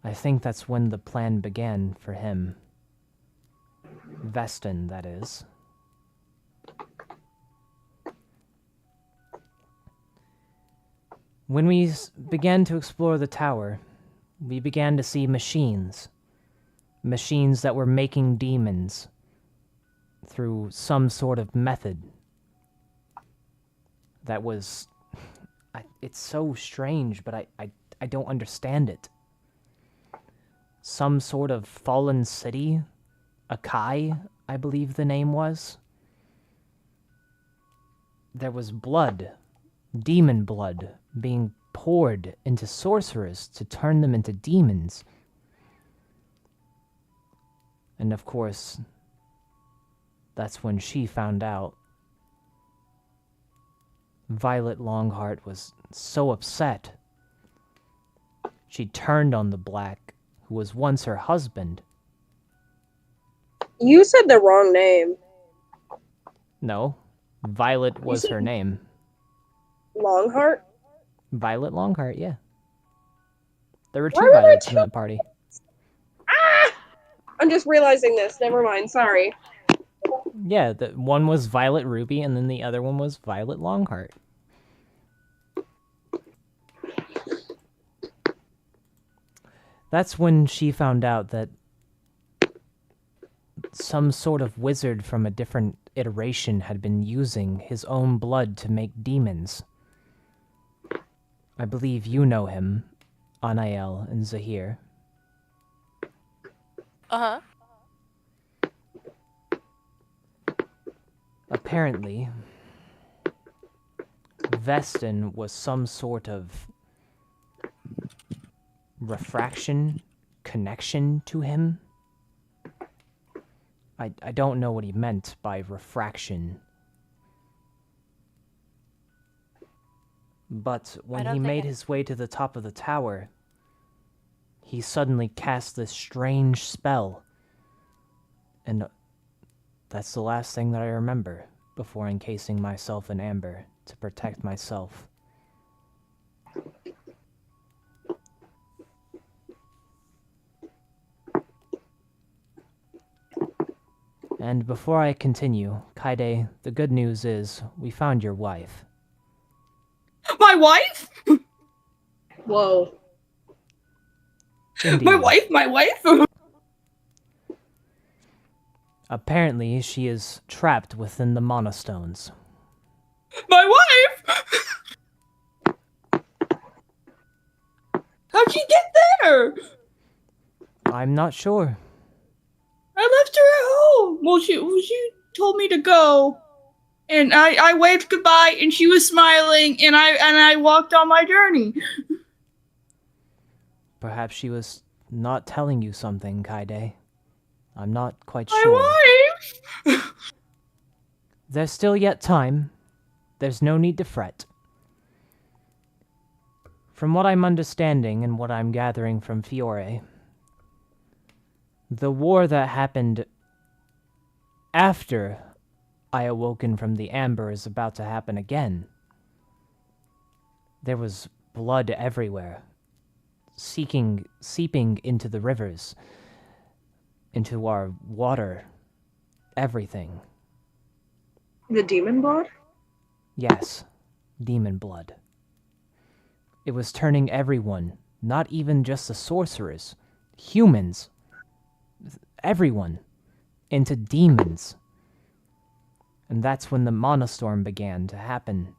I think that's when the plan began for him. Veston, that is. When we began to explore the tower, we began to see machines. Machines that were making demons through some sort of method. That was... it's so strange, but I don't understand it. Some sort of fallen city? Akai, I believe the name was. There was blood, demon blood, being poured into sorcerers to turn them into demons. And of course, that's when she found out. Violet Longheart was so upset. She turned on the Black, who was once her husband. You said the wrong name. No, Violet was her name. Longheart? Violet Longheart, yeah. There were Why two were there Violets two? in that party. Ah! I'm just realizing this. Never mind. Sorry. Yeah, the one was Violet Ruby, and then the other one was Violet Longheart. That's when she found out that some sort of wizard from a different iteration had been using his own blood to make demons. I believe you know him, Anael and Zahir. Uh-huh. Apparently, Veston was some sort of refraction connection to him. I don't know what he meant by refraction. But when he made his way to the top of the tower, he suddenly cast this strange spell. And that's the last thing that I remember before encasing myself in amber to protect myself. And before I continue, Kaide, the good news is we found your wife. My wife? Whoa. Indeed. My wife? Apparently, she is trapped within the monostones. My wife? How'd she get there? I'm not sure. I left her at home. Well, she told me to go, and I waved goodbye, and she was smiling, and I walked on my journey. Perhaps she was not telling you something, Kaide. I'm not quite My sure. wife. There's still yet time. There's no need to fret. From what I'm understanding and what I'm gathering from Fiore, the war that happened after I awoken from the amber is about to happen again. There was blood everywhere, seeping into the rivers, into our water, everything. The demon blood? Yes, demon blood. It was turning everyone, not even just the sorcerers, humans, everyone, into demons. And that's when the monostorm began to happen.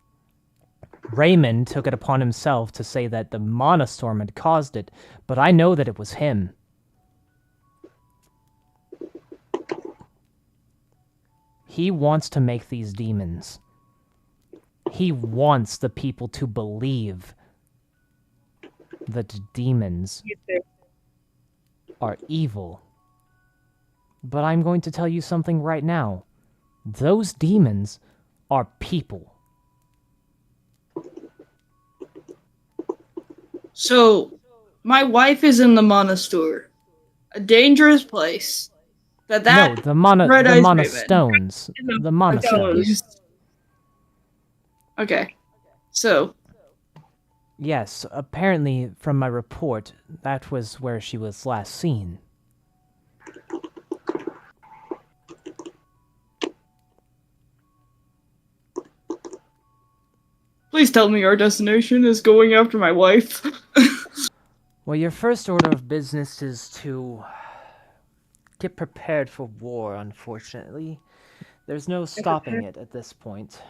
Raymond took it upon himself to say that the monostorm had caused it, but I know that it was him. He wants to make these demons. He wants the people to believe that demons are evil. But I'm going to tell you something right now. Those demons are people. So, my wife is in the monastery, a dangerous place. No, the monostones. The monostones. Okay. So, Yes, apparently, from my report, that was where she was last seen. please tell me our destination is going after my wife. Well, your first order of business is to get prepared for war, unfortunately. There's no stopping it at this point.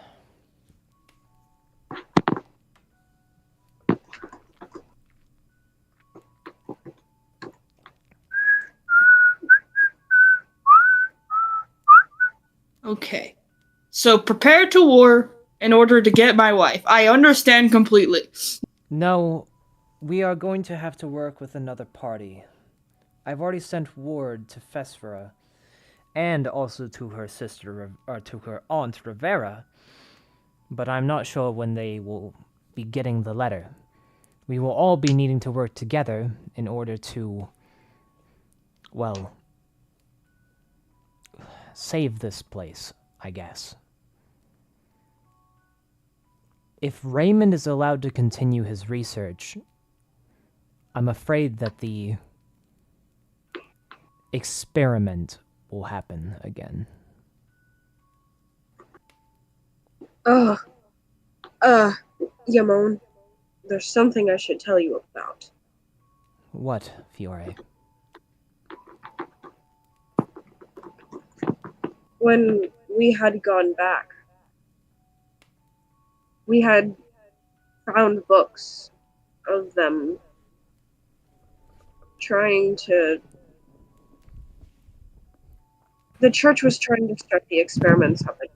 Okay. So prepare to war in order to get my wife. I understand completely. No, we are going to have to work with another party. I've already sent word to Fesfera, and also to her sister, or to her aunt Rivera, but I'm not sure when they will be getting the letter. We will all be needing to work together in order to, well, save this place, I guess. If Raymond is allowed to continue his research, I'm afraid that the experiment will happen again. Yamon, there's something I should tell you about. What, Fiore? When we had gone back, we had found books of them trying to... The church was trying to start the experiments of it.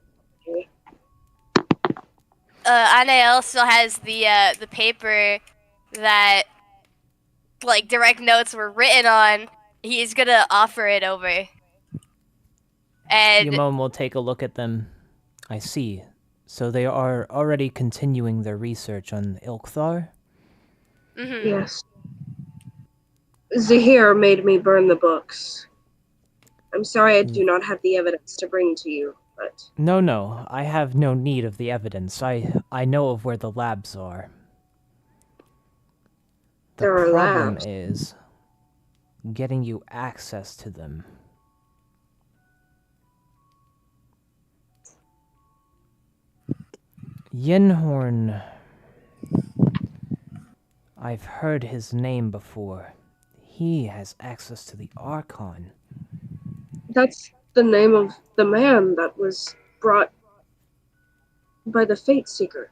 Anael still has the paper that like direct notes were written on. He's gonna offer it over. And Yamon will take a look at them. I see. So they are already continuing their research on Ilkthar? mhm. Yes. Zahir made me burn the books. I'm sorry I do not have the evidence to bring to you, but... No, I have no need of the evidence. I know of where the labs are. The There are problem labs. is getting you access to them. Yenhorn... I've heard his name before. He has access to the Archon. That's the name of the man that was brought by the Fate Seeker.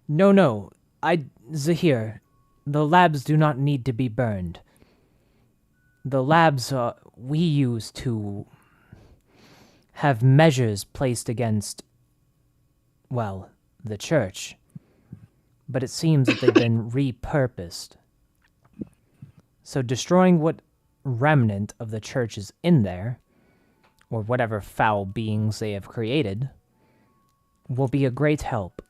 No. Zahir, the labs do not need to be burned. The labs we use to have measures placed against, well, the church. But it seems that they've been repurposed. So destroying what remnant of the church is in there, or whatever foul beings they have created, will be a great help.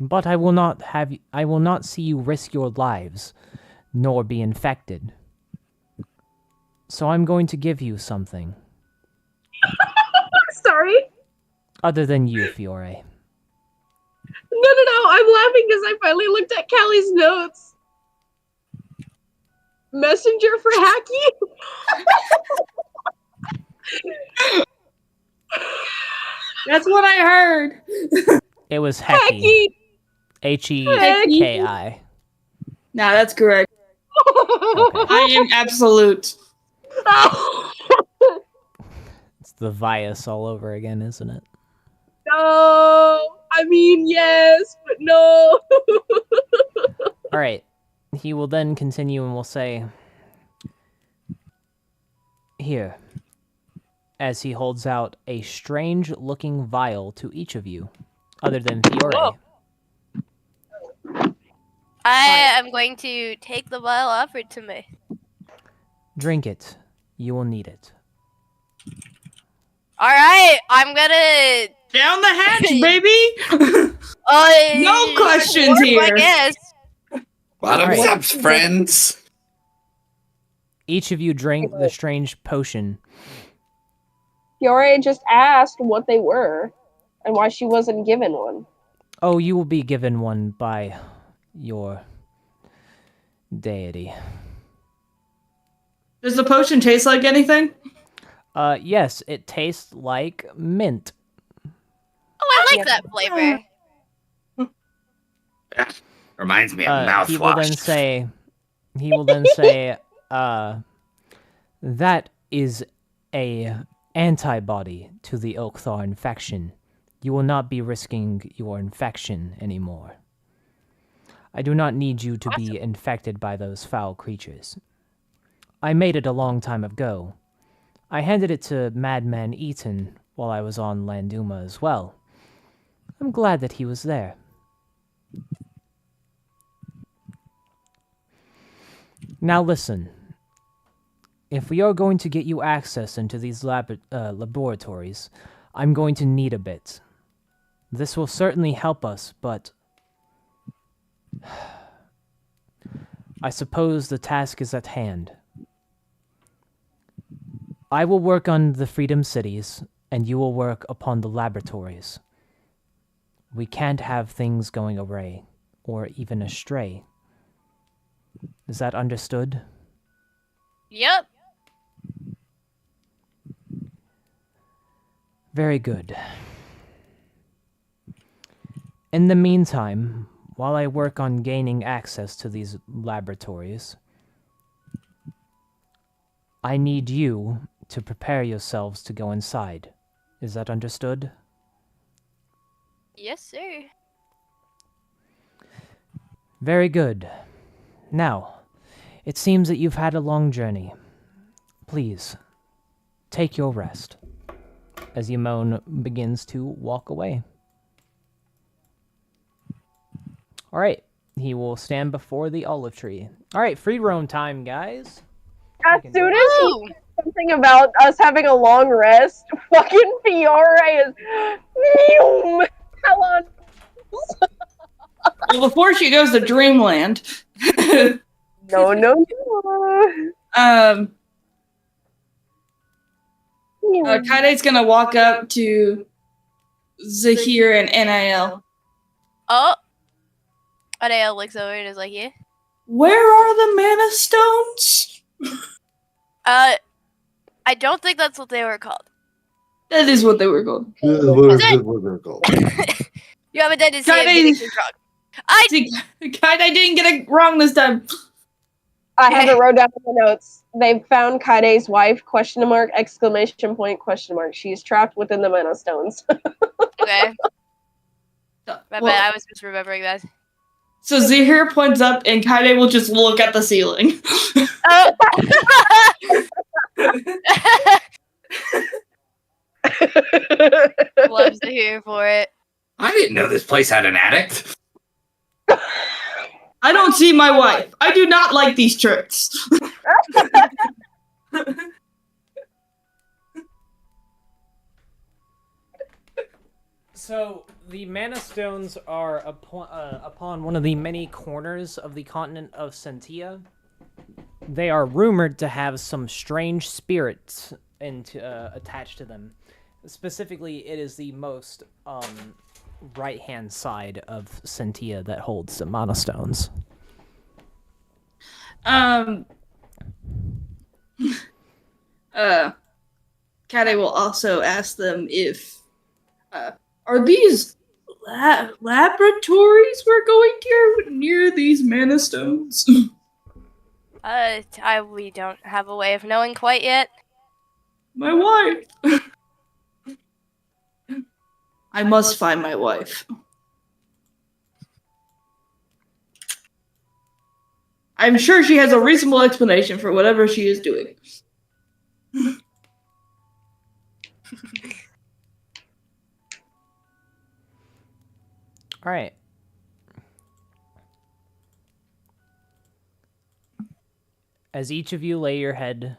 But I will not see you risk your lives, nor be infected. So I'm going to give you something. Sorry? Other than you, Fiore. No, I'm laughing because I finally looked at Callie's notes. Messenger for Hacky? That's what I heard. It was Heki. Hacky! Heki. Nah, that's correct. Okay. I am absolute. It's the Vias all over again, isn't it? No! I mean, yes, but no! Alright. He will then continue and will say, here, as he holds out a strange-looking vial to each of you, other than Fiore. Whoa. I am going to take the vial offered to me. Drink it. You will need it. Alright, I'm gonna... Down the hatch, baby! No No questions here. I guess. Bottoms Alright. up, friends. Each of you drank the strange potion. Fiore just asked what they were and why she wasn't given one. Oh, you will be given one by your deity. Does the potion taste like anything? Yes, it tastes like mint. Oh, I like that flavor. Reminds me of He will mouthwash. then say, that is a antibody to the Ilkthar infection. You will not be risking your infection anymore. I do not need you to be infected by those foul creatures. I made it a long time ago. I handed it to Madman Eaton while I was on Landuma as well. I'm glad that he was there. Now listen. If we are going to get you access into these laboratories, I'm going to need a bit. This will certainly help us, but I suppose the task is at hand. I will work on the Freedom Cities, and you will work upon the laboratories. We can't have things going awry, or even astray. Is that understood? Yep. Very good. In the meantime, while I work on gaining access to these laboratories, I need you to prepare yourselves to go inside. Is that understood? Yes, sir. Very good. Now, it seems that you've had a long journey. Please, take your rest. As Yamon begins to walk away. Alright, he will stand before the olive tree. Alright, free roam time, guys. As can soon do as he Woo! said something about us having a long rest, fucking Fiore is hell on. Well, before she goes to Dreamland, No. Kaide's gonna walk up to Zahir and NIL. Oh. Adele looks over and is like, yeah. Where are the mana stones? I don't think that's what they were called. That is what they were called. You haven't done this yet. Kaide- wrong. See, Kaide didn't get it wrong this time. I have it wrote down in the notes. They've found Kaide's wife, question mark, exclamation point, question mark. She's trapped within the mana stones. Okay. My Well, bad, I was misremembering that. so Zahir points up and Kaide will just look at the ceiling. Loves to hear for it. I didn't know this place had an attic. I don't see my wife. I do not like these tricks. So, the Mana Stones are upon one of the many corners of the continent of Sen'Tia. They are rumored to have some strange spirits attached to them. Specifically, it is the most right-hand side of Sen'Tia that holds the Mana Stones. Kade will also ask them if are these laboratories we're going to near these mana stones? We don't have a way of knowing quite yet. My wife. I must find my wife. I'm sure she has a reasonable explanation for whatever she is doing. All right. As each of you lay your head,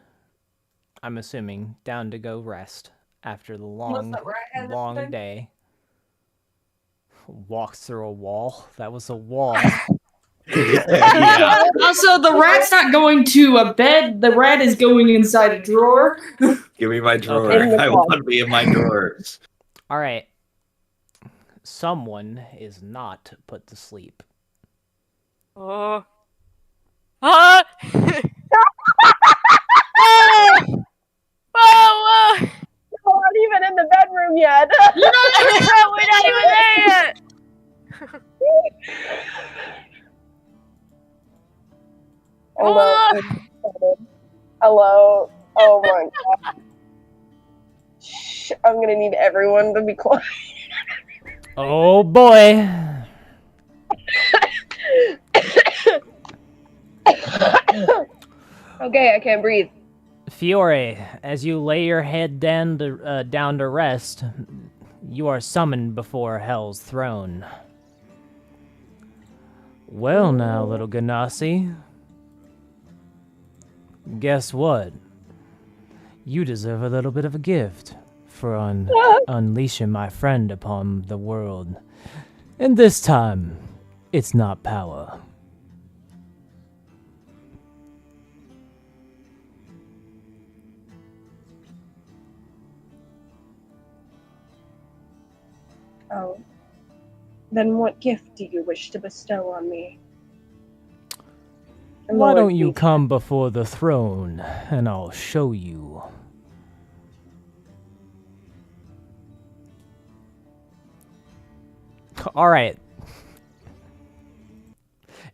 I'm assuming, down to go rest after the long day. Walks through a wall. That was a wall. Yeah. Also, the rat's not going to a bed. The rat is going inside a drawer. Give me my drawer. Okay. I want to be in my drawers. All right. someone is not put to sleep. Oh. Huh? Whoa! Whoa! Whoa! We're not even in the bedroom yet. We're not even there yet. Hello. Hello. Oh my god. Shh, I'm gonna need everyone to be quiet. Oh boy. Okay, I can't breathe. Fiore, as you lay your head down to rest, you are summoned before Hell's throne. Well now, little Ganassi. Guess what? You deserve a little bit of a gift for unleashing my friend upon the world. And this time, it's not power. Oh. Then what gift do you wish to bestow on me? Why Lord don't you Jesus. come before the throne, and I'll show you. Alright.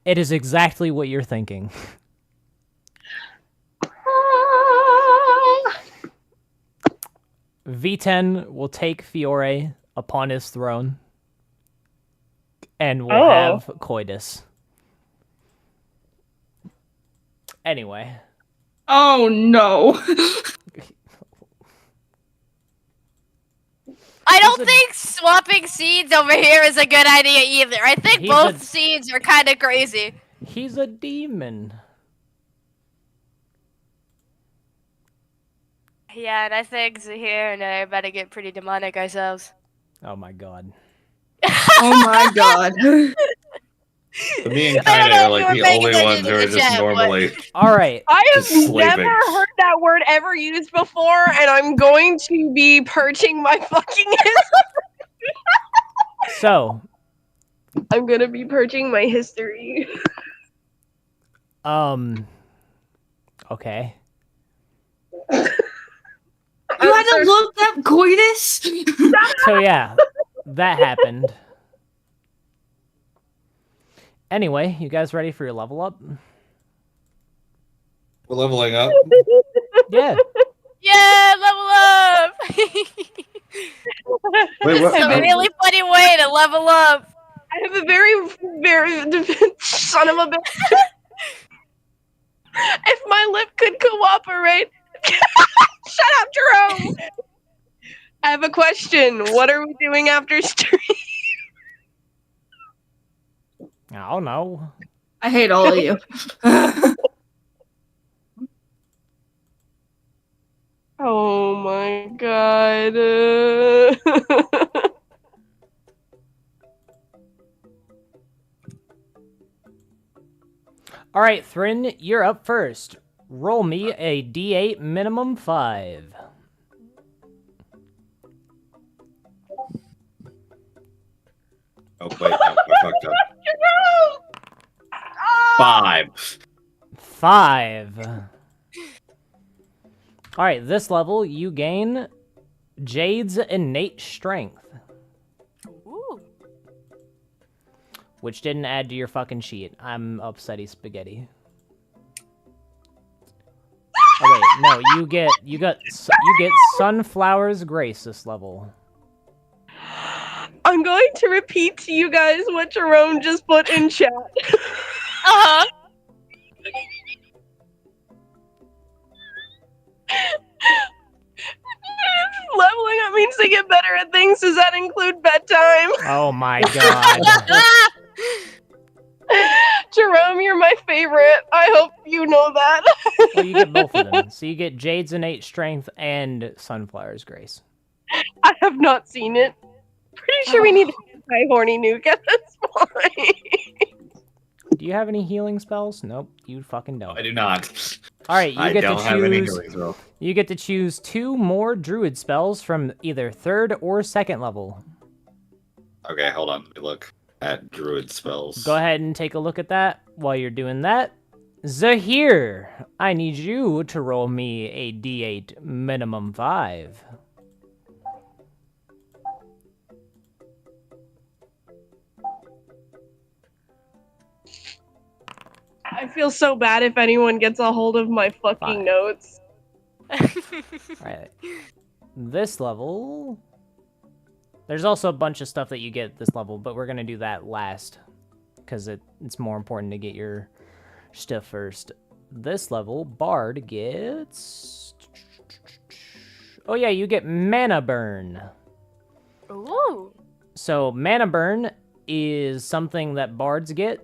It is exactly what you're thinking. V10 will take Fiore upon his throne and will have coitus. Anyway. Oh no. I don't think swapping scenes over here is a good idea either. I think both scenes are kind of crazy. He's a demon. Yeah, and I think Zahir and I are about to get pretty demonic ourselves. Oh my god. Oh my god. But me and Kaine are like the only ones who are just normally. Alright. I have Just sleeping. never heard that word ever used before, and I'm going to be purging my fucking history. So. I'm gonna be purging my history. Okay. You had to look up coitus? So yeah, that happened. Anyway, you guys ready for your level up? We're leveling up. Yeah. Yeah, level up! Wait, what? It's a really funny way to level up. I have a very son of a bitch. If my lip could cooperate. Shut up, Jerome! I have a question. What are we doing after stream? I don't know. I hate all of you. Oh my god. Alright, Thrin, you're up first. Roll me a d8 minimum 5. Oh, wait, no, I fucked up. 5. 5. Alright, this level, you gain Jade's innate strength. Ooh. Which didn't add to your fucking sheet. I'm upsetty spaghetti. Oh wait, no, you get Sunflower's Grace this level. I'm going to repeat to you guys what Jerome just put in chat. Uh-huh. Leveling up means they get better at things. Does that include bedtime? Oh my god. Jerome, you're my favorite. I hope you know that. Well, you get both of them. So you get Jade's innate strength and Sunflower's Grace. I have not seen it. Pretty sure we need to buy horny nuke at this point. Do you have any healing spells? Nope, you fucking don't. I do not. Alright, I don't have any healing spells. You get to choose 2 more druid spells from either 3rd or 2nd level. Okay, hold on. Let me look at druid spells. Go ahead and take a look at that. While you're doing that, Zahir, I need you to roll me a d8 minimum 5. I feel so bad if anyone gets a hold of my fucking 5. notes. Alright. This level... There's also a bunch of stuff that you get at this level, but we're going to do that last. Because it's more important to get your stuff first. This level, Bard gets... Oh yeah, you get Mana Burn. Ooh. So Mana Burn is something that Bards get,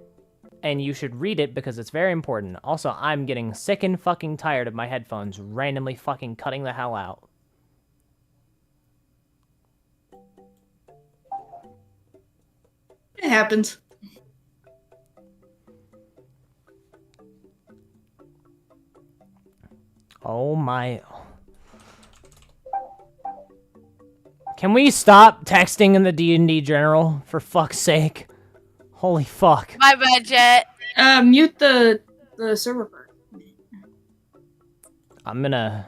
and you should read it because it's very important. Also, I'm getting sick and fucking tired of my headphones randomly fucking cutting the hell out. It happens. Oh my... Can we stop texting in the D&D general, for fuck's sake? Holy fuck. My bad, Jet. Mute the server part. I'm gonna...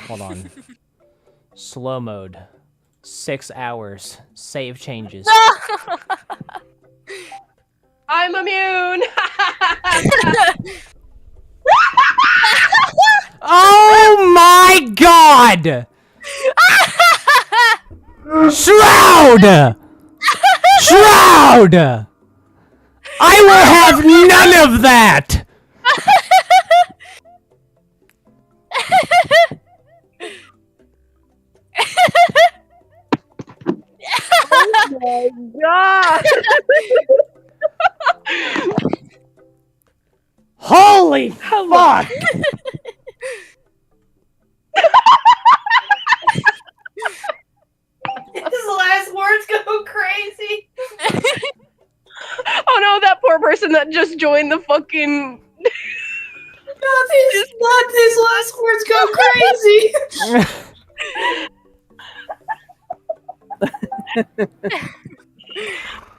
Hold on. Slow mode. 6 hours. Save changes. I'm immune! Oh my god! Shroud! Shroud! I will have none of that! Oh my god! Holy fuck! His last words go crazy. Oh no, that poor person that just joined the fucking... Not his last words go crazy.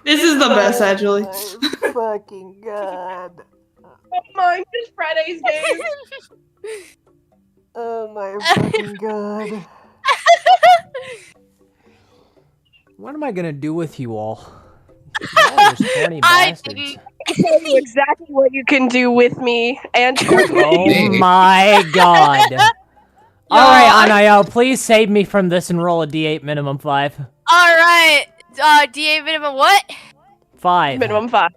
This is the best, actually. Fucking god. Oh my, it's Friday's game. Oh my fucking god. What am I gonna do with you all? Y'all are just horny I bastards. didn't. I tell you exactly what you can do with me and Oh my god. Alright, Anael, please save me from this and roll a d8 minimum 5. Alright. DA minimum what? 5. minimum 5.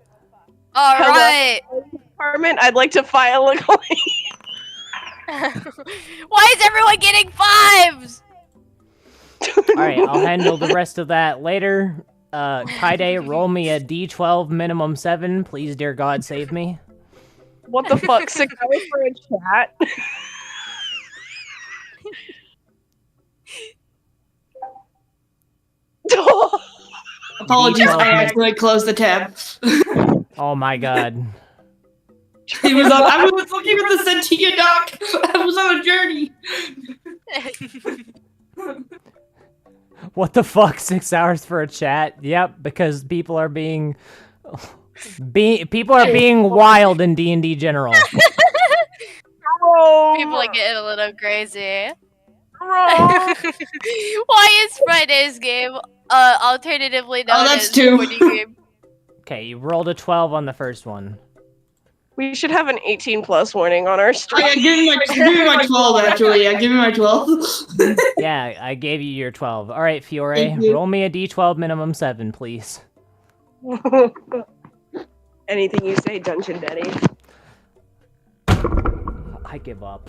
Alright. Department, I'd like to file a claim. Why is everyone getting 5s? Alright, I'll handle the rest of that later. Kaide, roll me a d12 minimum 7. Please, dear God, save me. What the fuck? 6 hours for a chat? Apologies, I accidentally closed the tab. Oh my god. He was on, I was looking at the Sen'Tia doc. I was on a journey. What the fuck? 6 hours for a chat? Yep, because people are being... people are being wild in D&D general. People are getting a little crazy. Why is Friday's game alternatively known that's as two. Woody game? Okay, you rolled a 12 on the first one. We should have an 18+ warning on our Oh, stream. yeah, give me my 12, actually. Yeah, give me my 12. Yeah, I gave you your 12. Alright, Fiore, Thank you. roll me a d12 minimum 7, please. Anything you say, Dungeon Daddy. I give up.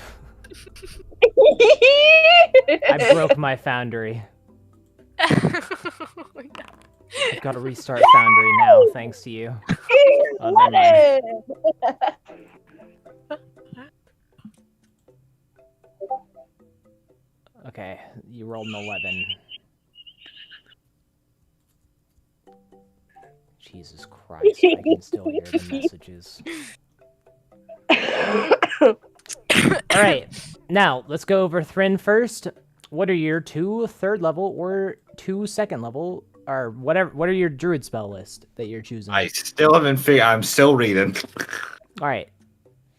I broke my foundry. Oh my God. I've got to restart foundry now, thanks to you. Oh, never mind. Okay, you rolled an 11. Jesus Christ, I can still hear the messages. Alright, now, let's go over Thryn first. what are your 2 third level or 2 second level or whatever? What are your druid spell list that you're choosing? I still haven't figured. I'm still reading. All right.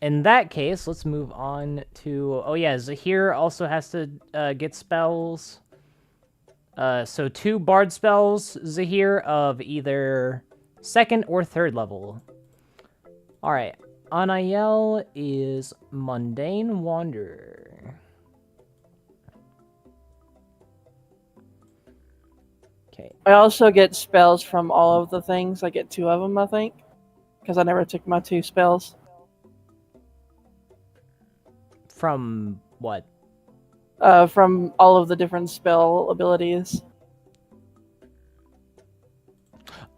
In that case, let's move on to. Oh yeah, Zahir also has to get spells. So 2 bard spells, Zahir, of either second or third level. All right. Anael is Mundane Wanderer. Okay. I also get spells from all of the things. I get 2 of them, I think, because I never took my 2 spells. From what? From all of the different spell abilities.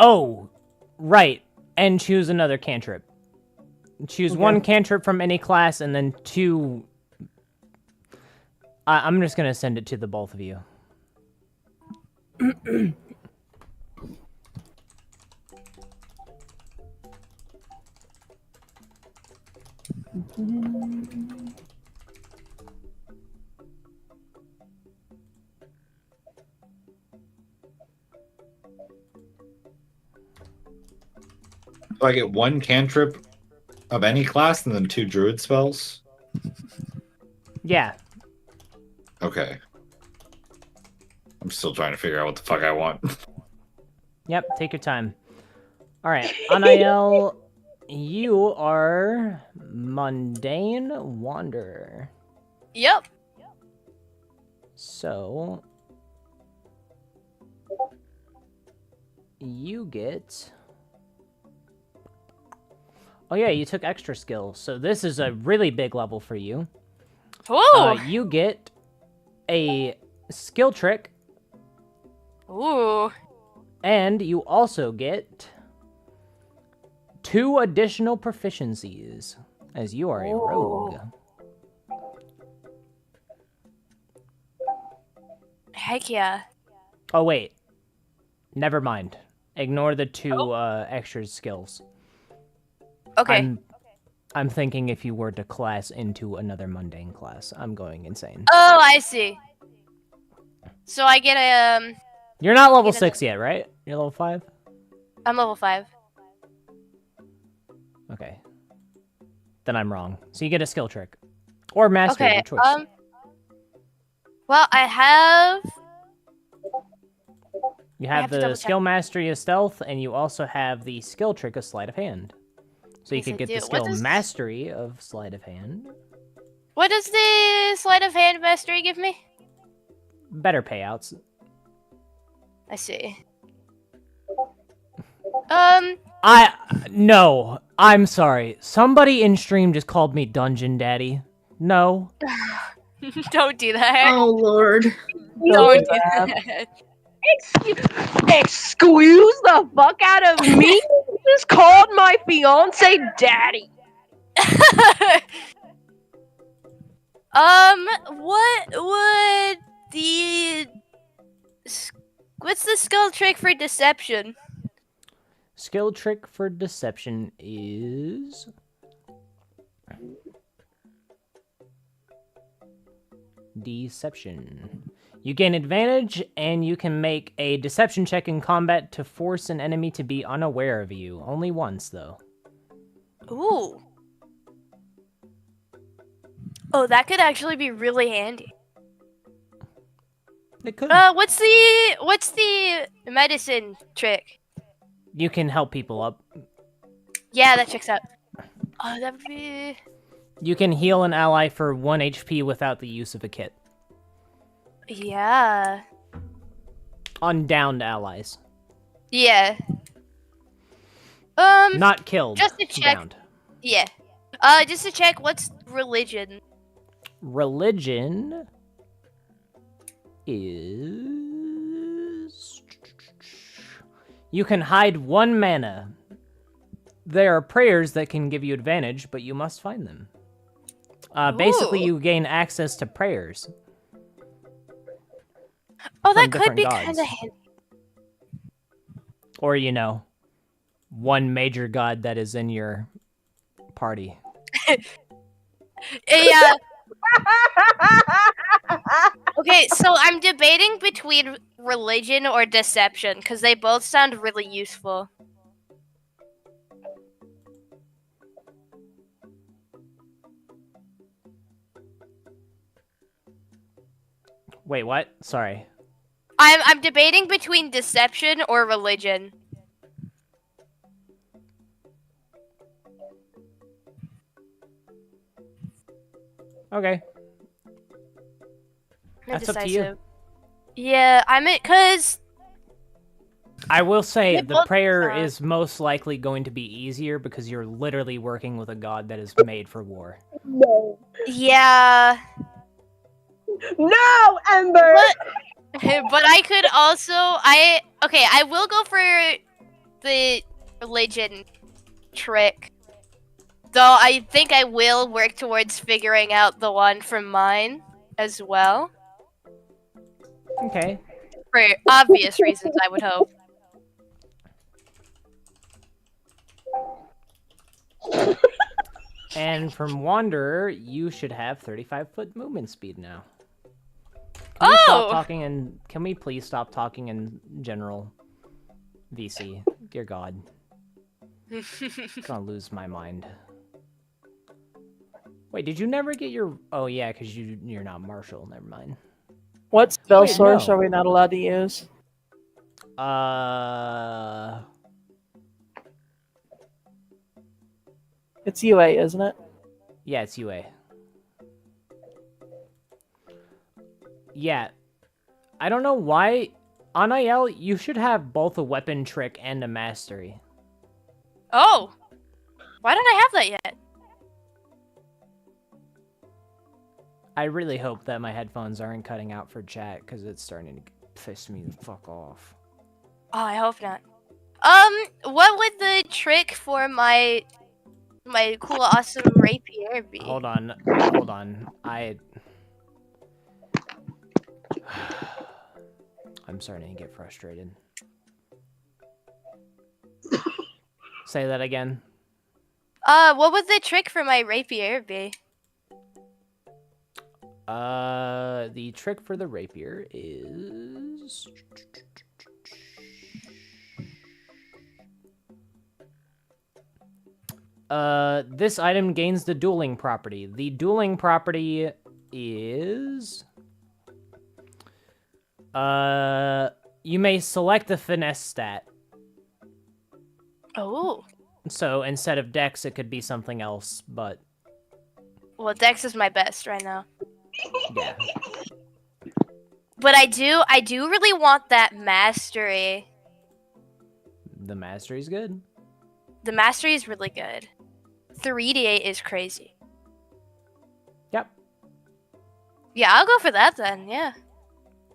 Oh, right. And choose another cantrip. Choose Okay. 1 cantrip from any class, and then 2. I'm just gonna send it to the both of you. So I get 1 cantrip of any class and then 2 druid spells. Yeah. Okay. I'm still trying to figure out what the fuck I want. Yep. Take your time. All right, Anael, you are Mundane Wanderer. Yep. So you get. Oh yeah, you took extra skills. So this is a really big level for you. Ooh. You get a skill trick, Ooh. and you also get 2 additional proficiencies, as you are a rogue. Heck yeah. Oh wait, never mind. Ignore the 2 extra skills. Okay. I'm thinking if you were to class into another mundane class, I'm going insane. Oh, I see. So I get a You're not level get 6 yet, right? You're level 5? I'm level 5. Okay. Then I'm wrong. So you get a skill trick. Or mastery, Okay. your choice. Well, I have You I have have to the double check. skill mastery of stealth, and you also have the skill trick of sleight of hand. So you Yes, could I get the do. skill What does- mastery of sleight of hand. What does the sleight of hand mastery give me? Better payouts. I see. No, I'm sorry. Somebody in stream just called me Dungeon Daddy. No. Don't do that. Oh lord. Don't do that. Excuse the fuck out of me. You just called my fiance daddy. What would what's the skill trick for deception? Skill trick for deception is... Deception. You gain advantage, and you can make a deception check in combat to force an enemy to be unaware of you. Only once, though. Ooh. Oh, that could actually be really handy. It could. What's the medicine trick? You can help people up. Yeah, that checks out. Oh, that'd be... You can heal an ally for 1 HP without the use of a kit. Yeah. On downed allies. Yeah. Not killed. just to check. Downed. Yeah. Just to check, what's religion? Religion is... You can hide 1 mana. There are prayers that can give you advantage, but you must find them. Basically, Ooh. you gain access to prayers. Oh, From that could be different kind gods. of handy. Or, you know, 1 major god that is in your party. Yeah. Okay, Okay, so I'm debating between religion or deception because they both sound really useful. Wait, what? Sorry. I'm debating between deception or religion. Okay. That's up to you. Indecisive. Yeah, cause I will say They the both prayer suck. is most likely going to be easier because you're literally working with a god that is made for war. No. yeah, No, Ember. but I could also I will go for the religion trick. Though I think I will work towards figuring out the one from mine as well. Okay. For obvious reasons, I would hope. And from Wanderer, you should have 35-foot movement speed now. Can we stop talking and can we please stop talking in general? VC, dear God. I'm gonna lose my mind. Wait, did you never get your... Oh, yeah, because you're not Marshall. Never mind. What spell Wait, source no. are we not allowed to use? It's UA, isn't it? Yeah, it's UA. Yeah. I don't know why... On IL, you should have both a weapon trick and a mastery. Oh! Why don't I have that yet? I really hope that my headphones aren't cutting out for chat, because it's starting to piss me the fuck off. Oh, I hope not. What would the trick for my cool, awesome rapier be? Hold on. I'm starting to get frustrated. Say that again. What would the trick for my rapier be? The trick for the rapier is... this item gains the dueling property. The dueling property is... you may select the finesse stat. Oh. So instead of dex, it could be something else, but... Well, Dex is my best right now. Yeah. But I do really want that mastery. The mastery's good. The mastery is really good. 3d8 is crazy. Yep. Yeah, I'll go for that then, yeah.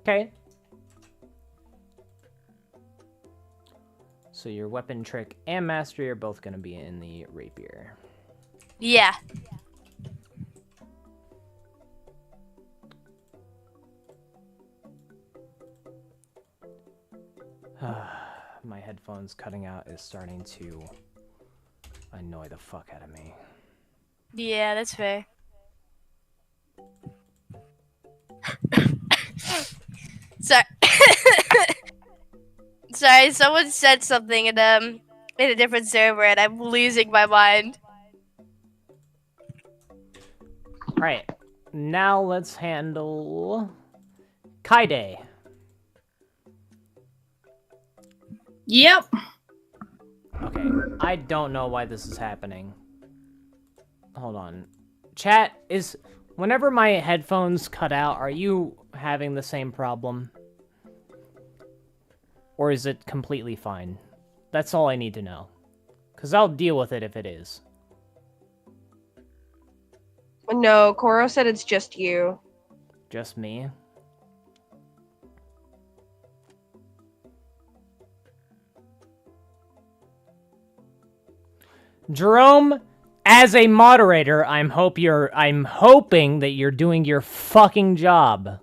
Okay. So your weapon trick and mastery are both going to be in the rapier. Yeah. My headphones cutting out is starting to annoy the fuck out of me. Yeah, that's fair. Sorry. Sorry, someone said something in a different server and I'm losing my mind. Alright, now let's handle Kaide. Yep. Okay, I don't know why this is happening. Hold on. Chat, whenever my headphones cut out, are you having the same problem? Or is it completely fine? That's all I need to know. Because I'll deal with it if it is. No, Koro said it's just you. Just me? Jerome, as a moderator, I'm hoping that you're doing your fucking job.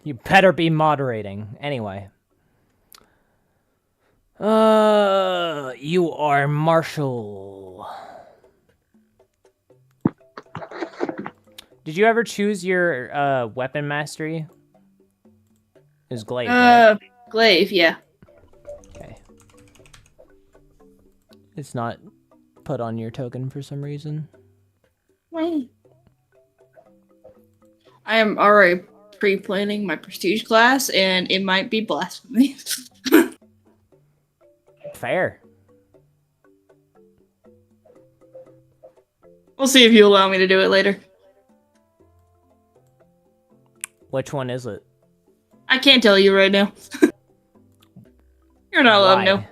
You better be moderating. Anyway. You are Marshall. Did you ever choose your weapon mastery? It was glaive, right? Glaive, yeah. Okay. It's not put on your token for some reason. I am already pre-planning my prestige class, and it might be blasphemy. Fair. We'll see if you allow me to do it later. Which one is it? I can't tell you right now. You're not allowed to know.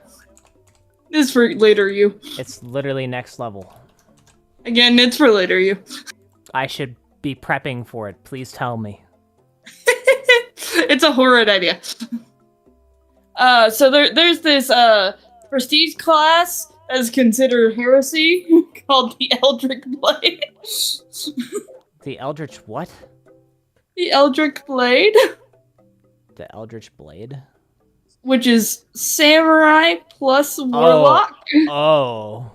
This is for later you. It's literally next level. Again, it's for later you. I should be prepping for it. Please tell me. It's a horrid idea. So there's this prestige class that is considered heresy called the Eldritch Blade. The Eldritch what? The Eldritch Blade. The Eldritch Blade? Which is samurai plus warlock. Oh.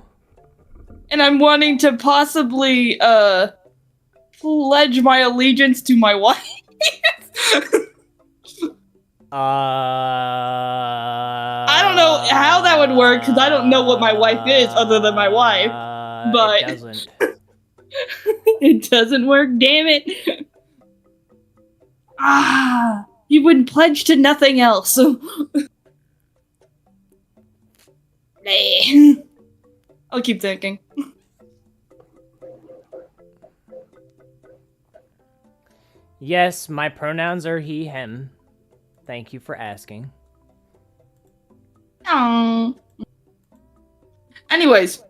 And I'm wanting to possibly pledge my allegiance to my wife. I don't know how that would work because I don't know what my wife is other than my wife. But it doesn't. It doesn't work. Damn it! You wouldn't pledge to nothing else. Nah. I'll keep thinking. Yes, my pronouns are he, him. Thank you for asking. Oh. Anyways,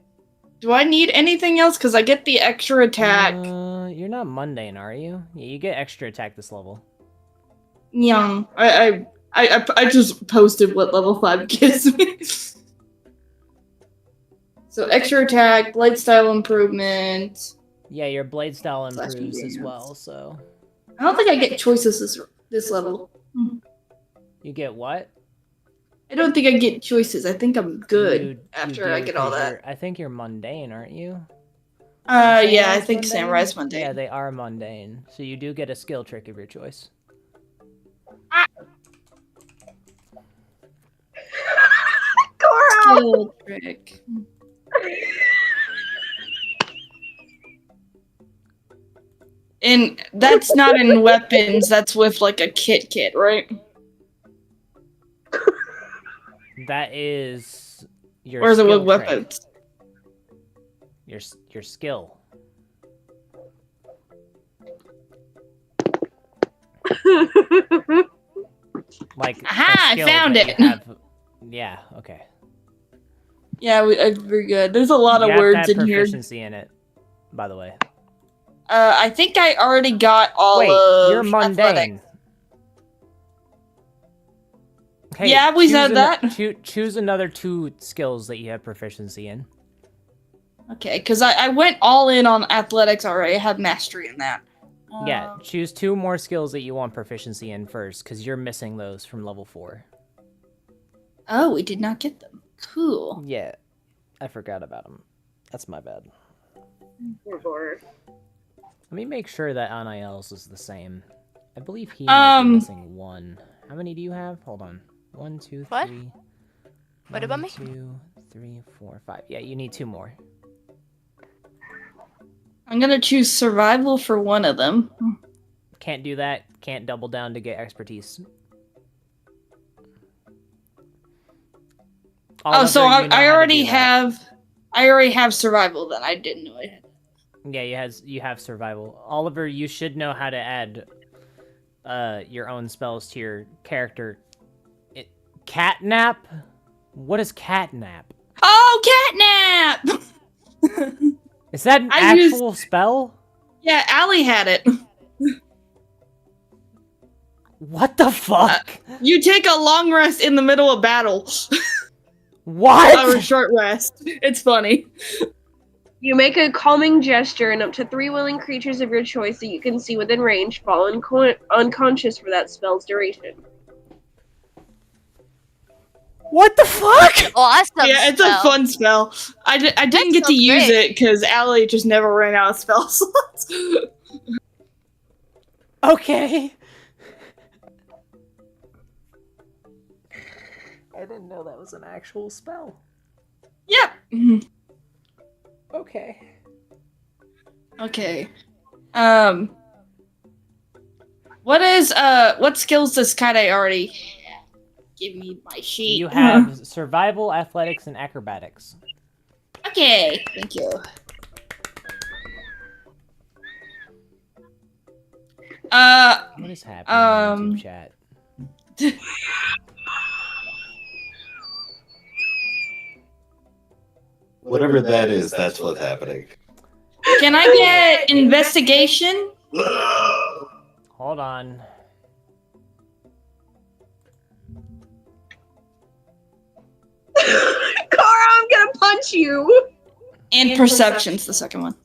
do I need anything else? Because I get the extra attack. You're not mundane, are you? Yeah, you get extra attack this level. Yeah, I just posted what level 5 gives me. So extra attack, blade style improvement. Yeah, your blade style improves as well, so... I don't think I get choices this level. You get what? I don't think I get choices. I think I'm good You after do, I get all 'cause that. I think you're mundane, aren't you? Yeah, I Samurai's think Samurai's mundane. Yeah, they are mundane. So you do get a skill trick of your choice. Skill trick. And that's not in weapons, that's with like a kit, right? That is your Or is it with skill trick. weapons? Your skill. Like Aha, a I skill found that it. you have- Yeah, okay. Yeah, we're good. There's a lot You of have to words have in here. proficiency in it, by the way. I think I already got all Wait, of you're mundane. athletics. Okay, Yeah, we said that. Choose another 2 skills that you have proficiency in. Okay, because I went all in on athletics already. I have mastery in that. Yeah, choose 2 more skills that you want proficiency in first, because you're missing those from level 4. Oh, we did not get them. Cool. Yeah, I forgot about them. That's my bad. Let me make sure that Anael's is the same. I believe he might be missing 1. How many do you have? Hold on. 1, 2, 3. What? What about me? 2, 3, 4, 5. Yeah, you need 2 more. I'm gonna choose survival for one of them. Can't do that. Can't double down to get expertise. Oh, so Oliver, you know I how to already do that. have survival then. I didn't know I had. Yeah, you have survival. Oliver, you should know how to add your own spells to your character. Catnap? What is catnap? Oh, catnap! Is that an actual spell? Yeah, Allie had it. What the fuck? You take a long rest in the middle of battle. What? Or a short rest. It's funny. You make a calming gesture, and up to 3 willing creatures of your choice that you can see within range fall unconscious for that spell's duration. What the fuck? Awesome. Yeah, it's a spell. fun spell. I didn't That get to sounds use great. it because Allie just never ran out of spell slots. Okay. I didn't know that was an actual spell. Yep. Okay. Okay. What skills does Kade already have? Give me my sheet. You have survival, athletics, and acrobatics. Okay, thank you. What is happening in YouTube chat? Whatever that is, that's what's happening. Can I get investigation? Hold on. Cara, I'm gonna punch you. And perception's the second one.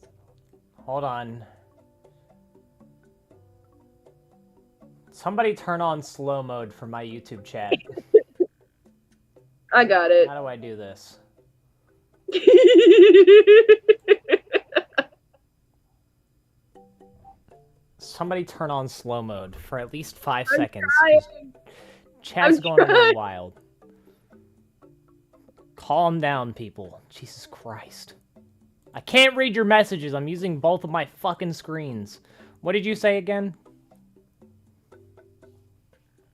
Hold on. Somebody turn on slow mode for my YouTube chat. I got it. How do I do this? Somebody turn on slow mode for at least 5 seconds. 'Cause chat's going a little wild. Calm down, people. Jesus Christ. I can't read your messages. I'm using both of my fucking screens. What did you say again?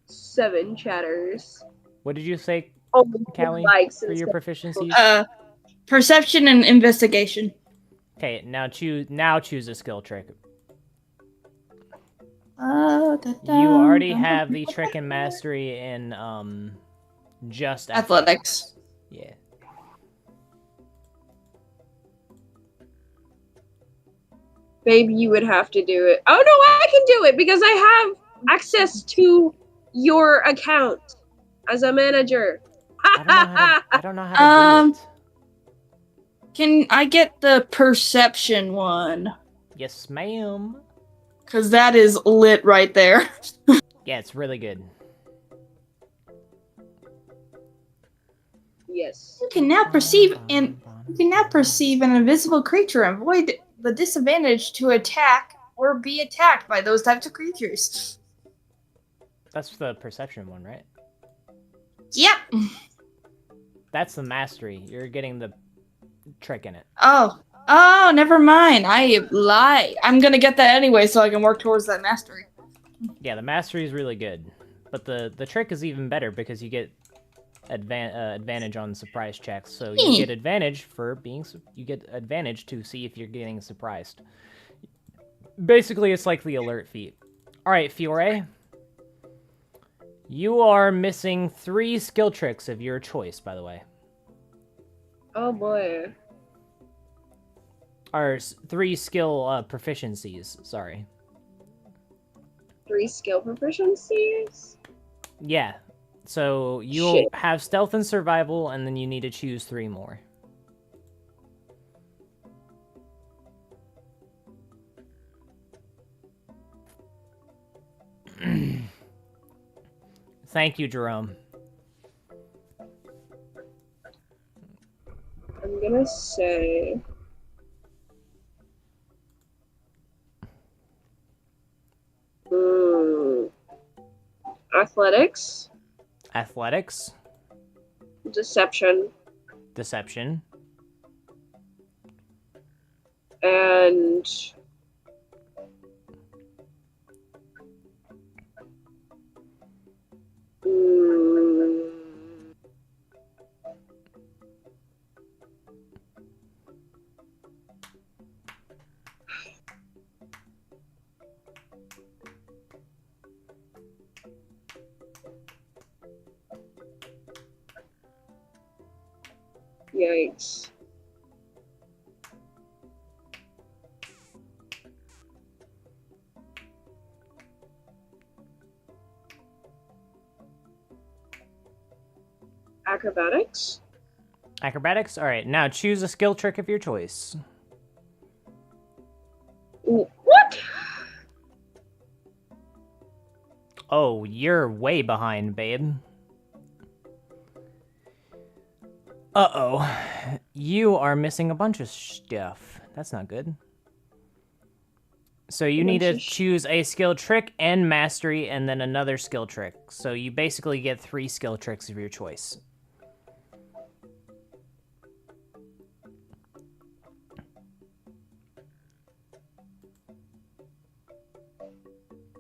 7 chatters. What did you say, Oh, Callie, likes for and your stuff. proficiencies? Perception and investigation. Okay, now choose a skill trick. You already have the trick and mastery in just athletics. Yeah. Babe, you would have to do it. Oh no, I can do it because I have access to your account as a manager. I don't know how to do it. Can I get the perception one? Yes, ma'am. Because that is lit right there. Yeah, it's really good. Yes. You can now perceive an invisible creature and avoid the disadvantage to attack or be attacked by those types of creatures. That's the perception one, right? Yep. That's the mastery. You're getting the trick in it. Oh, never mind. I lie. I'm gonna get that anyway so I can work towards that mastery. Yeah, the mastery is really good. But the trick is even better because you get advantage on surprise checks. So you get advantage for being... You get advantage to see if you're getting surprised. Basically, it's like the alert feat. Alright, Fiore. You are missing 3 skill tricks of your choice, by the way. Oh boy. Or 3 skill proficiencies, sorry. 3 skill proficiencies? Yeah. So you'll have stealth and survival, and then you need to choose 3 more. Thank you, Jerome. I'm gonna say... Athletics. Athletics. Deception. Deception. And... Yikes. Acrobatics? Acrobatics? Alright, now choose a skill trick of your choice. What? Oh, you're way behind, babe. Uh-oh. You are missing a bunch of stuff. That's not good. So you need to choose a skill trick and mastery and then another skill trick. So you basically get 3 skill tricks of your choice.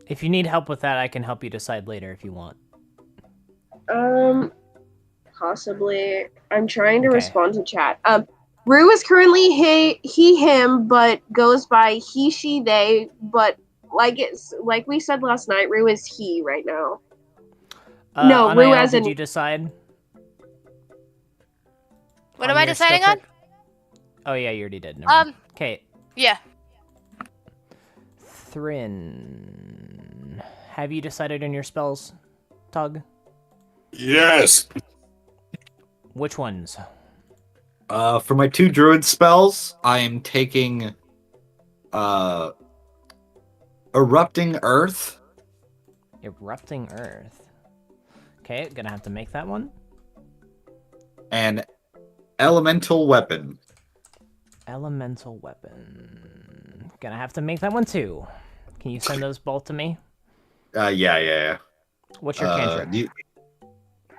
If you need help with that, I can help you decide later if you want. Possibly. I'm trying to Okay. respond to chat. Rue is currently he, him, but goes by he, she, they. But like we said last night, Rue is he right now. No, Anael, Rue as did in. you decide? What am I your skill deciding on? trick? Oh yeah, you already did. Never mind. Okay. Yeah. Thrin. Have you decided on your spells, Tug? Yes. Which ones? For my 2 druid spells, I am taking Erupting Earth. Erupting Earth. Okay, gonna have to make that one. And Elemental Weapon. Elemental Weapon. Gonna have to make that one too. Can you send those both to me? Yeah. What's your cantrip?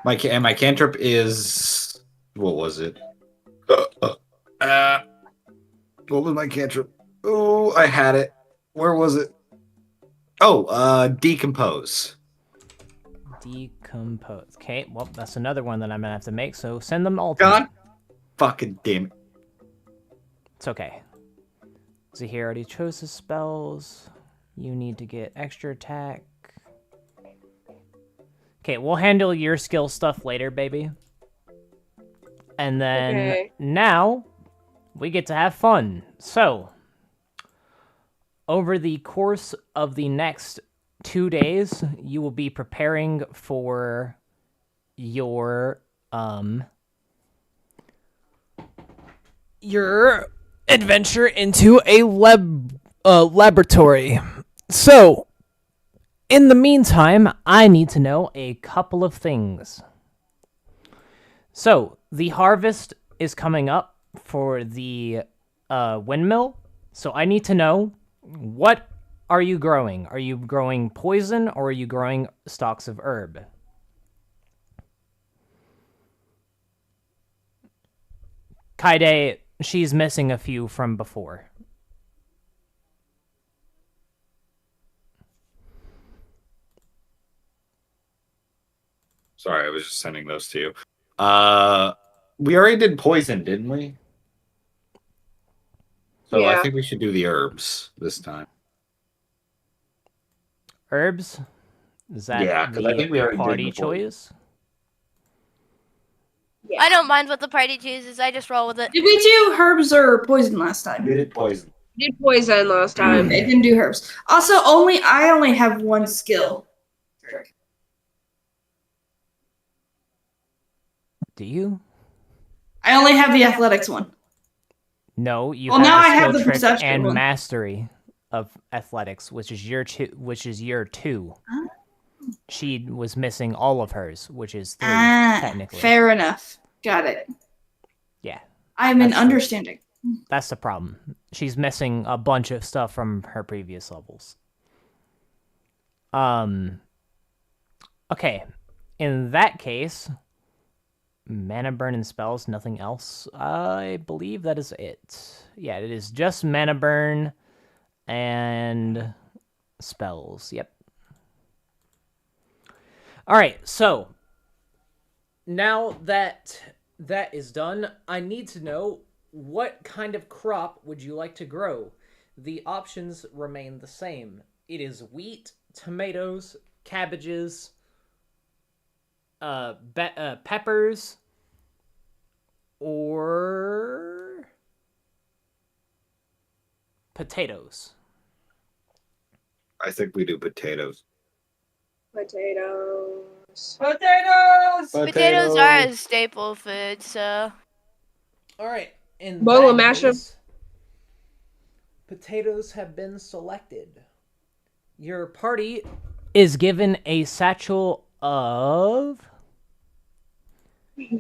My cantrip is... What was it? What was my cantrip? Oh, I had it. Where was it? Oh, Decompose. Decompose. Okay, well, that's another one that I'm gonna have to make, so send them all to me. God fucking damn it. It's okay. Zahir already chose his spells. You need to get extra attack. Okay, we'll handle your skill stuff later, baby. And then now we get to have fun. So, over the course of the next 2 days, you will be preparing for your adventure into a laboratory. So, in the meantime, I need to know a couple of things. So, the harvest is coming up for the windmill. So, I need to know, what are you growing? Are you growing poison or are you growing stalks of herb? Kaide, she's missing a few from before. Sorry, I was just sending those to you. We already did poison, didn't we? So Yeah. I think we should do the herbs this time. Herbs? Is that Yeah, 'cause I think we already did party before. choice? Yeah. I don't mind what the party chooses. I just roll with it. Did we do herbs or poison last time? We did poison. Did poison last time. Okay, didn't do herbs. Also, I only have 1 skill. Do you? I only have the athletics one. No, you Well, have now the I have skill the trick perception and one. mastery of athletics, which is year 2. Oh. She was missing all of hers, which is 3 technically. Fair enough. Got it. Yeah, I'm in That's true. understanding. that's the problem. She's missing a bunch of stuff from her previous levels. Okay. In that case, mana burn and spells, nothing else. I believe that is it. Yeah, it is just mana burn and spells. Yep. All right, so now that that is done, I need to know, what kind of crop would you like to grow? The options remain the same. It is wheat, tomatoes, cabbages, peppers, or potatoes. I think we do potatoes. Potatoes. Potatoes are a staple food, so. All right. In Bowl of that mashup. case, potatoes have been selected. Your party is given a satchel of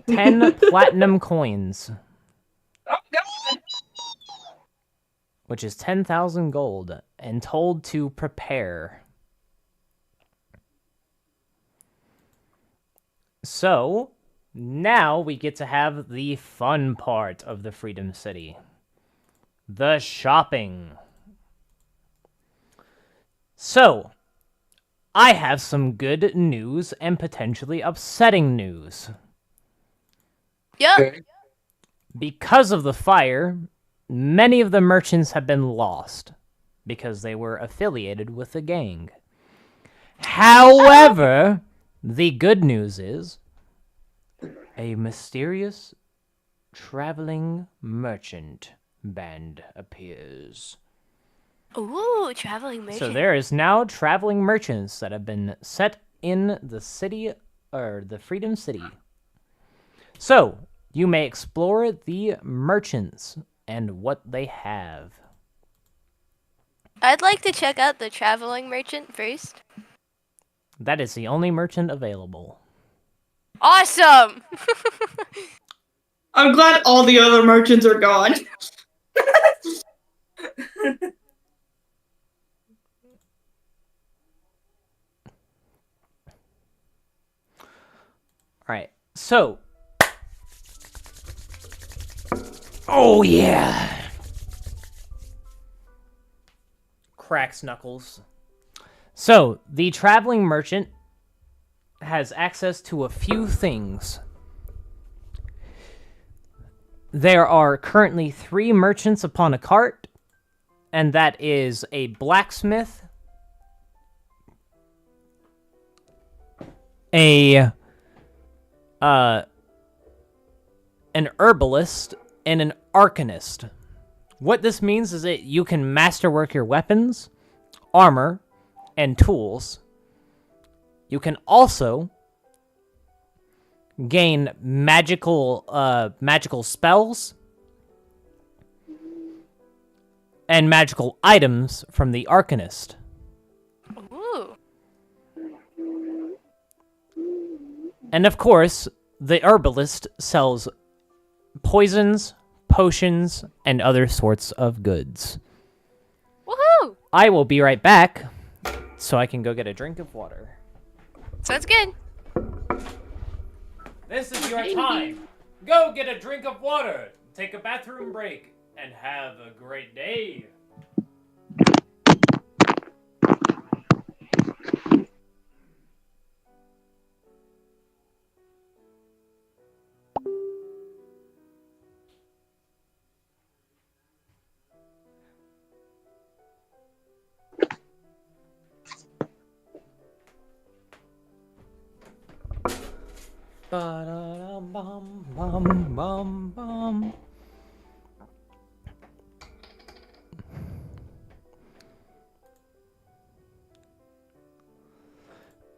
10 platinum coins, Oh god. which is 10,000 gold, and told to prepare. So, now we get to have the fun part of the Freedom City. The shopping. So, I have some good news and potentially upsetting news. Yep. Because of the fire, many of the merchants have been lost because they were affiliated with the gang. However, the good news is a mysterious traveling merchant band appears. Ooh, traveling merchant. So there is now traveling merchants that have been set in the city, or the Freedom City. So you may explore the merchants and what they have. I'd like to check out the traveling merchant first. That is the only merchant available. Awesome! I'm glad all the other merchants are gone. Alright, so. Oh, yeah! Cracks knuckles. So, the traveling merchant has access to a few things. There are currently 3 merchants upon a cart, and that is a blacksmith, an herbalist, and an arcanist. What this means is that you can masterwork your weapons, armor, and tools. You can also gain magical spells and magical items from the arcanist. Ooh. And of course, the herbalist sells poisons, potions, and other sorts of goods. Woohoo! I will be right back so I can go get a drink of water. Sounds good. This is your time. Go get a drink of water, take a bathroom break, and have a great day. Ba-da-dum-bum-bum-bum.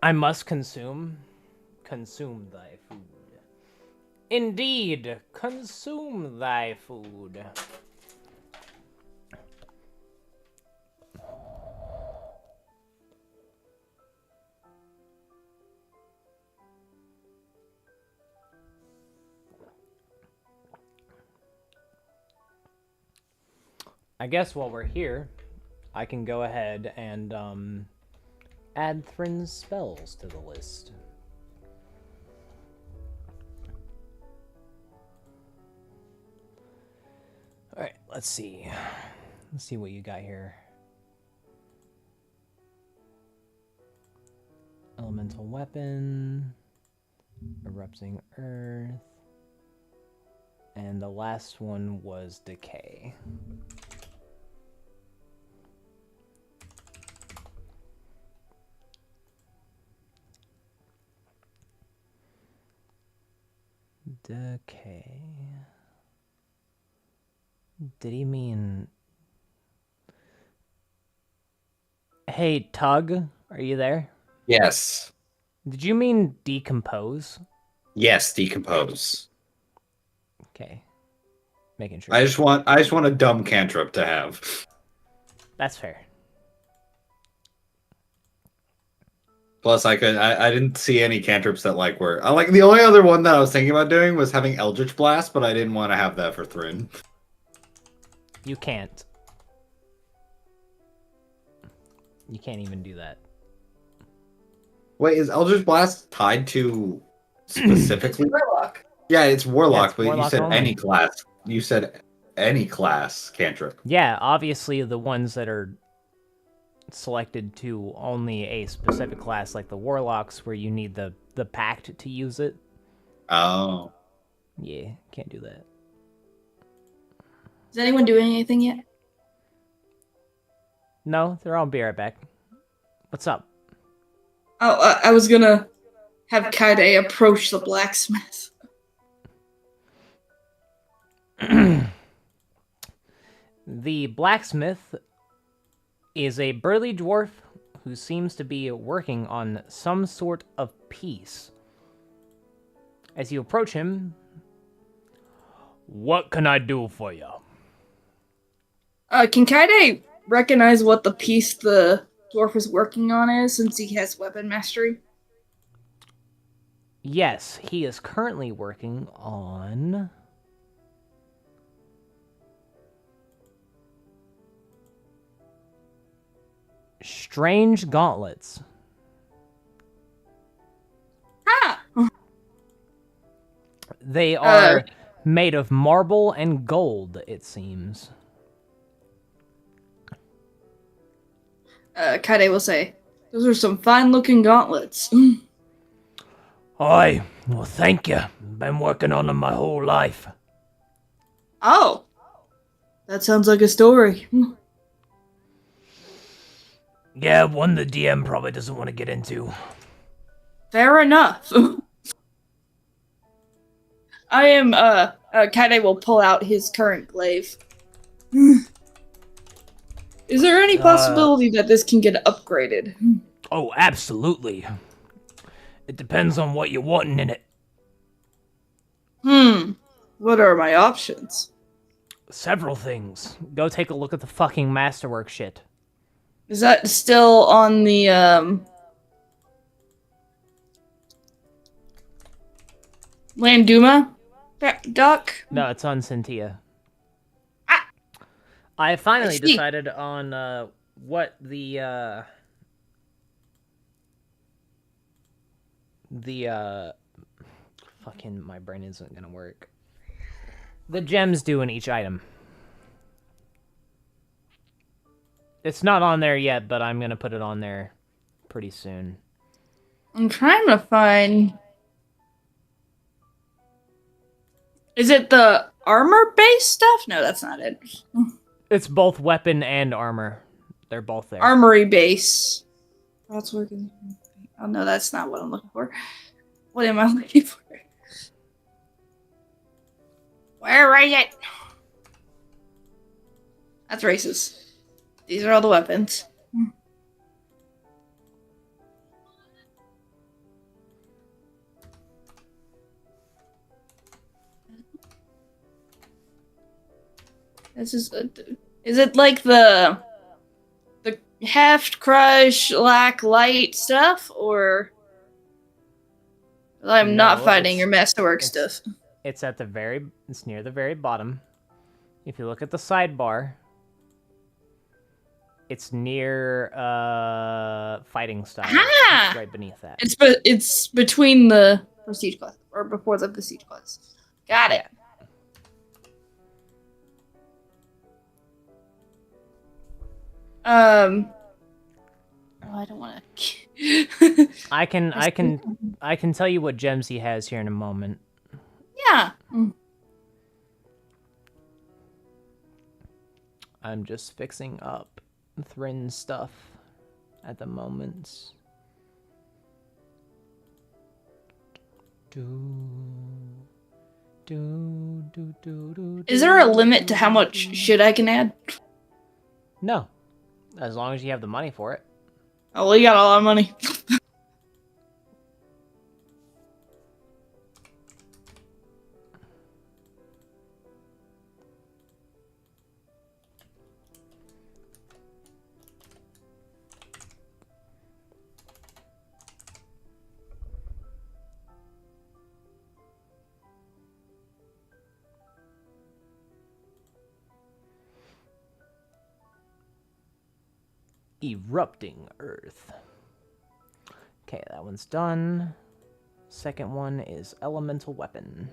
I must consume thy food. Indeed, consume thy food. I guess while we're here, I can go ahead and add Thrin's spells to the list. Alright, let's see. Let's see what you got here. Elemental weapon, erupting earth, and the last one was decay. Decay. Did he mean... Hey, Tug, are you there? Yes. Did you mean decompose? Yes, decompose. Okay. Making sure. I just want a dumb cantrip to have. That's fair. Plus, I didn't see any cantrips that like were. I like the only other one that I was thinking about doing was having Eldritch Blast, but I didn't want to have that for Thrin. You can't. You can't even do that. Wait, is Eldritch Blast tied to specifically Warlock. Yeah, it's Warlock, it's but Warlock you said only. any class. You said any class cantrip. Yeah, obviously the ones that are selected to only a specific class, like the Warlocks, where you need the pact to use it. Oh. Yeah, can't do that. Is anyone doing anything yet? No, I'll be right back. What's up? Oh, I was gonna have Kaide approach the blacksmith. The blacksmith is a burly dwarf who seems to be working on some sort of piece. As you approach him, what can I do for you? Can Kaide recognize what the piece the dwarf is working on is, since he has weapon mastery? Yes, he is currently working on... strange gauntlets. Ah! They are made of marble and gold, it seems. Kaide will say, "Those are some fine-looking gauntlets." Aye, well thank you. Been working on them my whole life. Oh, that sounds like a story. Yeah, one the DM probably doesn't want to get into. Fair enough. I am, Kaide will pull out his current glaive. Is there any possibility that this can get upgraded? Oh, absolutely. It depends on what you're wanting in it. What are my options? Several things. Go take a look at the fucking masterwork shit. Is that still on the, Landuma dock? No, it's on Sen'Tia. I finally decided on what the fucking my brain isn't gonna work. The gems do in each item. It's not on there yet, but I'm gonna put it on there pretty soon. I'm trying to find... Is it the armor-based stuff? No, that's not it. It's both weapon and armor. They're both there. Armory base. That's working. Oh no, that's not what I'm looking for. What am I looking for? Where is it? That's racist. These are all the weapons. This is it like the heft, crush, lack, light stuff, or I'm not fighting your masterwork stuff? It's at the it's near the very bottom. If you look at the sidebar, it's near fighting style. Ah! It's right beneath that. It's between the prestige class, or before the prestige class. Got it. Oh, I don't want to. I can tell you what gems he has here in a moment. Yeah. I'm just fixing up Thrin's stuff at the moment. Is there a limit to how much shit I can add? No. As long as you have the money for it. Oh, well, you got all our money. Erupting Earth. Okay, that one's done. Second one is Elemental Weapon.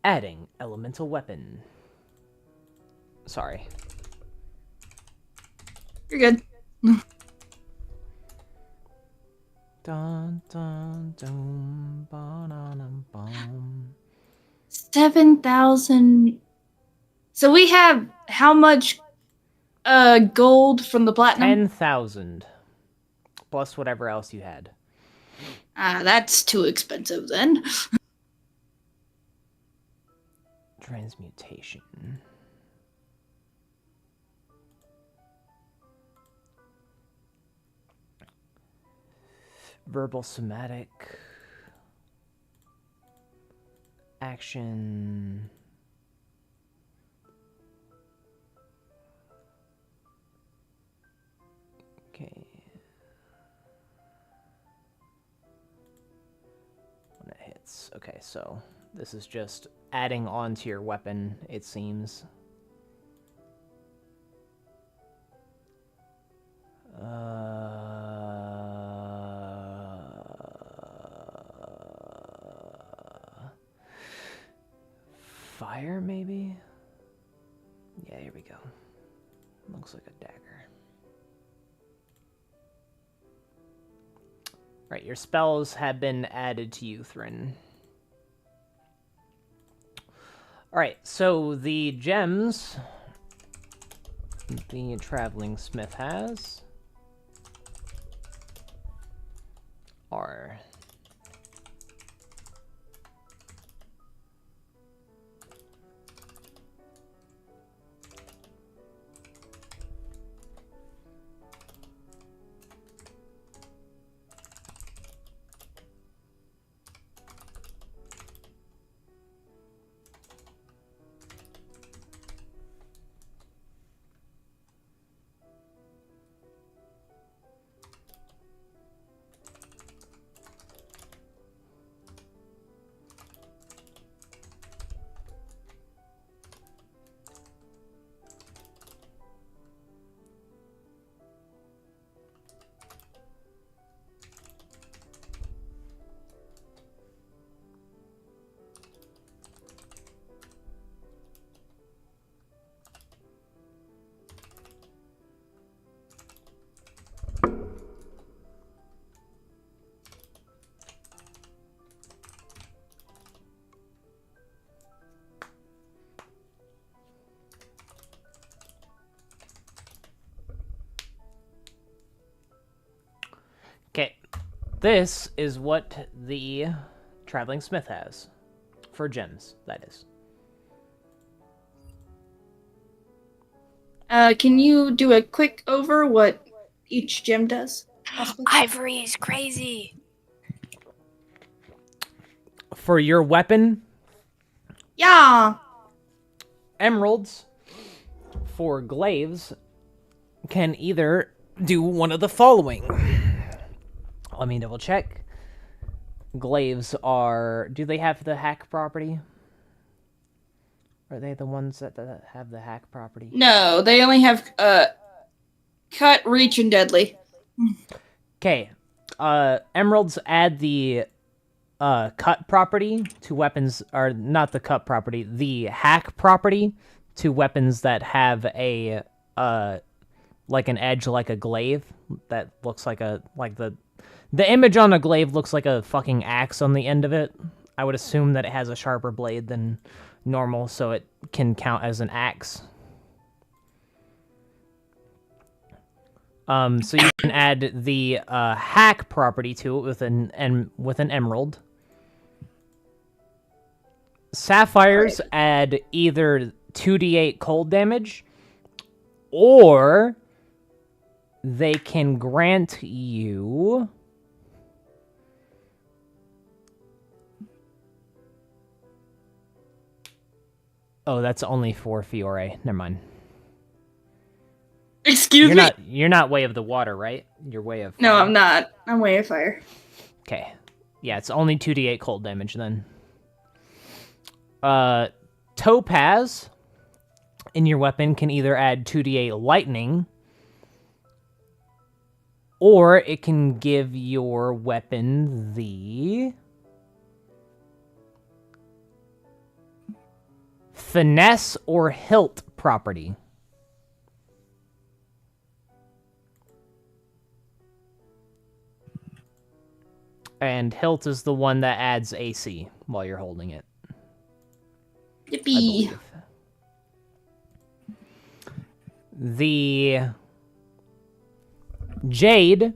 Adding Elemental Weapon. Sorry. You're good. Dun, dun, dun, ba-na-nam, bum. 7,000. So we have how much gold from the platinum? 10,000. Plus whatever else you had. That's too expensive then. Transmutation. Verbal somatic. Action. Okay. When it hits. Okay, so this is just adding on to your weapon, it seems. Fire, maybe? Yeah, here we go. Looks like a dagger. Right, your spells have been added to you, Thrin. Alright, so the gems the traveling smith has are okay. This is what the traveling smith has for gems, that is. Can you do a quick over what each gem does? Possibly? Ivory is crazy. For your weapon, Yeah. emeralds for glaives can either do one of the following. Let me double check. Glaives are... Do they have the hack property? Are they the ones that have the hack property? No, they only have cut, reach, and deadly. Okay. Emeralds add the cut property to weapons, or not the cut property, the hack property to weapons that have a like an edge, like a glaive that looks like a the image on a glaive looks like a fucking axe on the end of it. I would assume that it has a sharper blade than normal, so it can count as an axe. So you can add the hack property to it with an emerald. Sapphires add either 2d8 cold damage, or they can grant you... Oh, that's only for Fiore. Never mind. Excuse me? You're not Way of the Water, right? You're Way of Fire. No, I'm not. I'm way of fire. Okay. Yeah, it's only 2d8 cold damage then. Topaz in your weapon can either add 2d8 lightning, or it can give your weapon the finesse or hilt property. And hilt is the one that adds AC while you're holding it. I Yippee. believe. The Jade,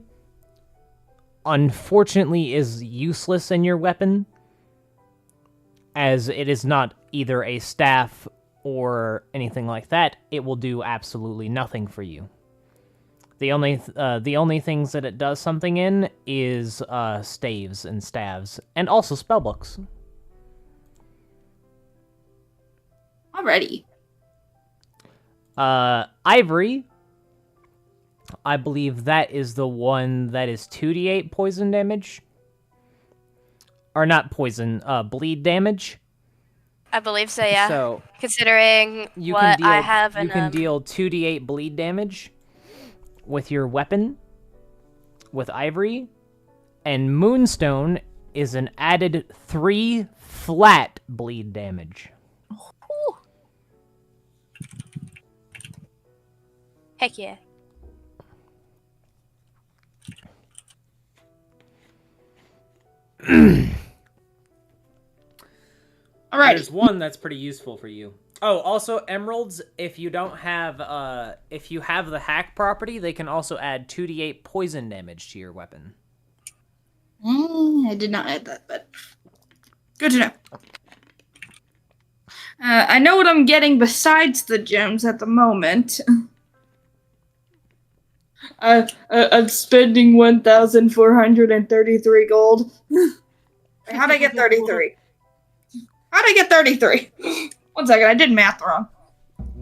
unfortunately, is useless in your weapon, as it is not either a staff or anything like that. It will do absolutely nothing for you. The only things that it does something in is staves and staves, and also spellbooks. Alrighty. Ivory, I believe that is the one that is 2d8 poison damage. Or not poison, bleed damage. I believe so, yeah. So considering you what can deal, I have in you can deal 2d8 bleed damage with your weapon, with Ivory, and Moonstone is an added 3 flat bleed damage. Heck yeah. Alrighty. There's one that's pretty useful for you. Oh, also emeralds, if you don't have if you have the hack property, they can also add 2d8 poison damage to your weapon. I did not add that, but good to know. I know what I'm getting besides the gems at the moment. I'm spending 1,433 gold. How'd I get 33? How'd I get 33? 1 second, I did math wrong.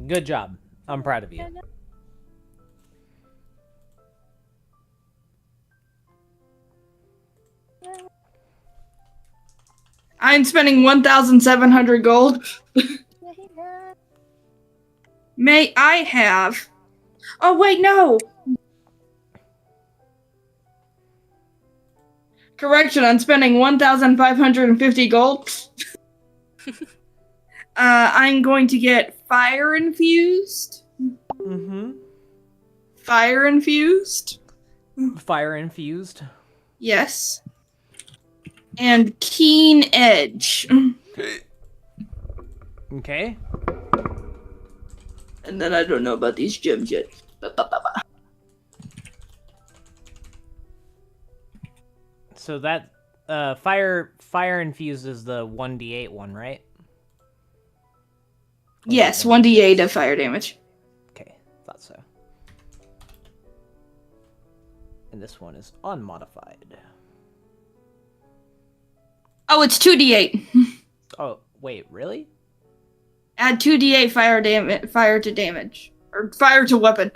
Good job. I'm proud of you. I'm spending 1,700 gold. May I have... Oh, wait, no! Correction, I'm spending 1,550 gold. I'm going to get fire infused. Mm-hmm. Fire infused? Fire infused. Yes. And keen edge. Okay. And then I don't know about these gems yet. So that fire infused is the 1d8 one, right? Yes, 1d8 of fire damage. Okay, thought so. And this one is unmodified. Oh, it's 2d8. Oh, wait, really? Add 2d8 fire to damage. Or fire to weapon.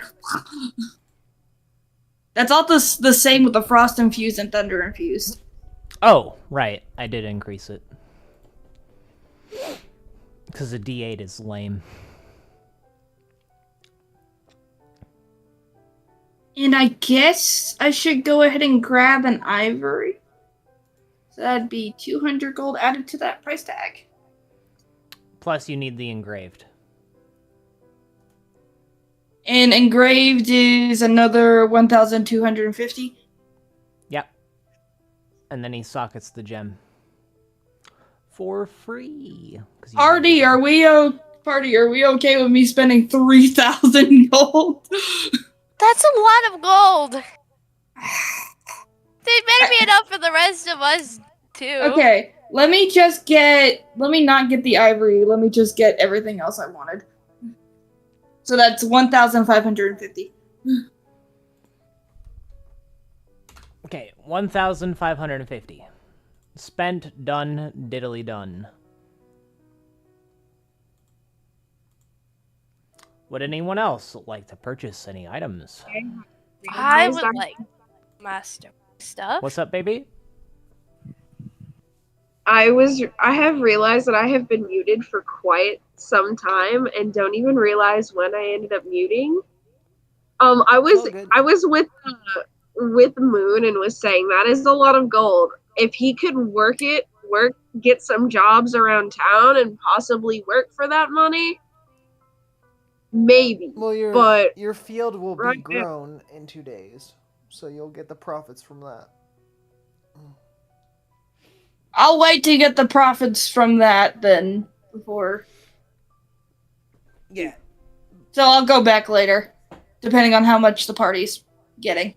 That's all the same with the frost infused and thunder infused. Oh, right. I did increase it. Because the D8 is lame. And I guess I should go ahead and grab an ivory. So that'd be 200 gold added to that price tag. Plus, you need the engraved. And engraved is another 1,250. Yep. And then he sockets the gem. For free. Party, are we okay with me spending 3,000 gold? That's a lot of gold. They better be enough for the rest of us too. Okay, let me not get the ivory. Let me just get everything else I wanted. So that's 1,550. Okay, 1,550. Spent, done, diddly done. Would anyone else like to purchase any items? I would like master stuff. What's up, baby? I have realized that I have been muted for quite some time and don't even realize when I ended up muting. I It's all was good. I was with Moon and was saying that is a lot of gold. If he could get some jobs around town and possibly work for that money, maybe. Well, But your field will be right now, grown in 2 days, so you'll get the profits from that. I'll wait to get the profits from that then before. Yeah. So I'll go back later, depending on how much the party's getting.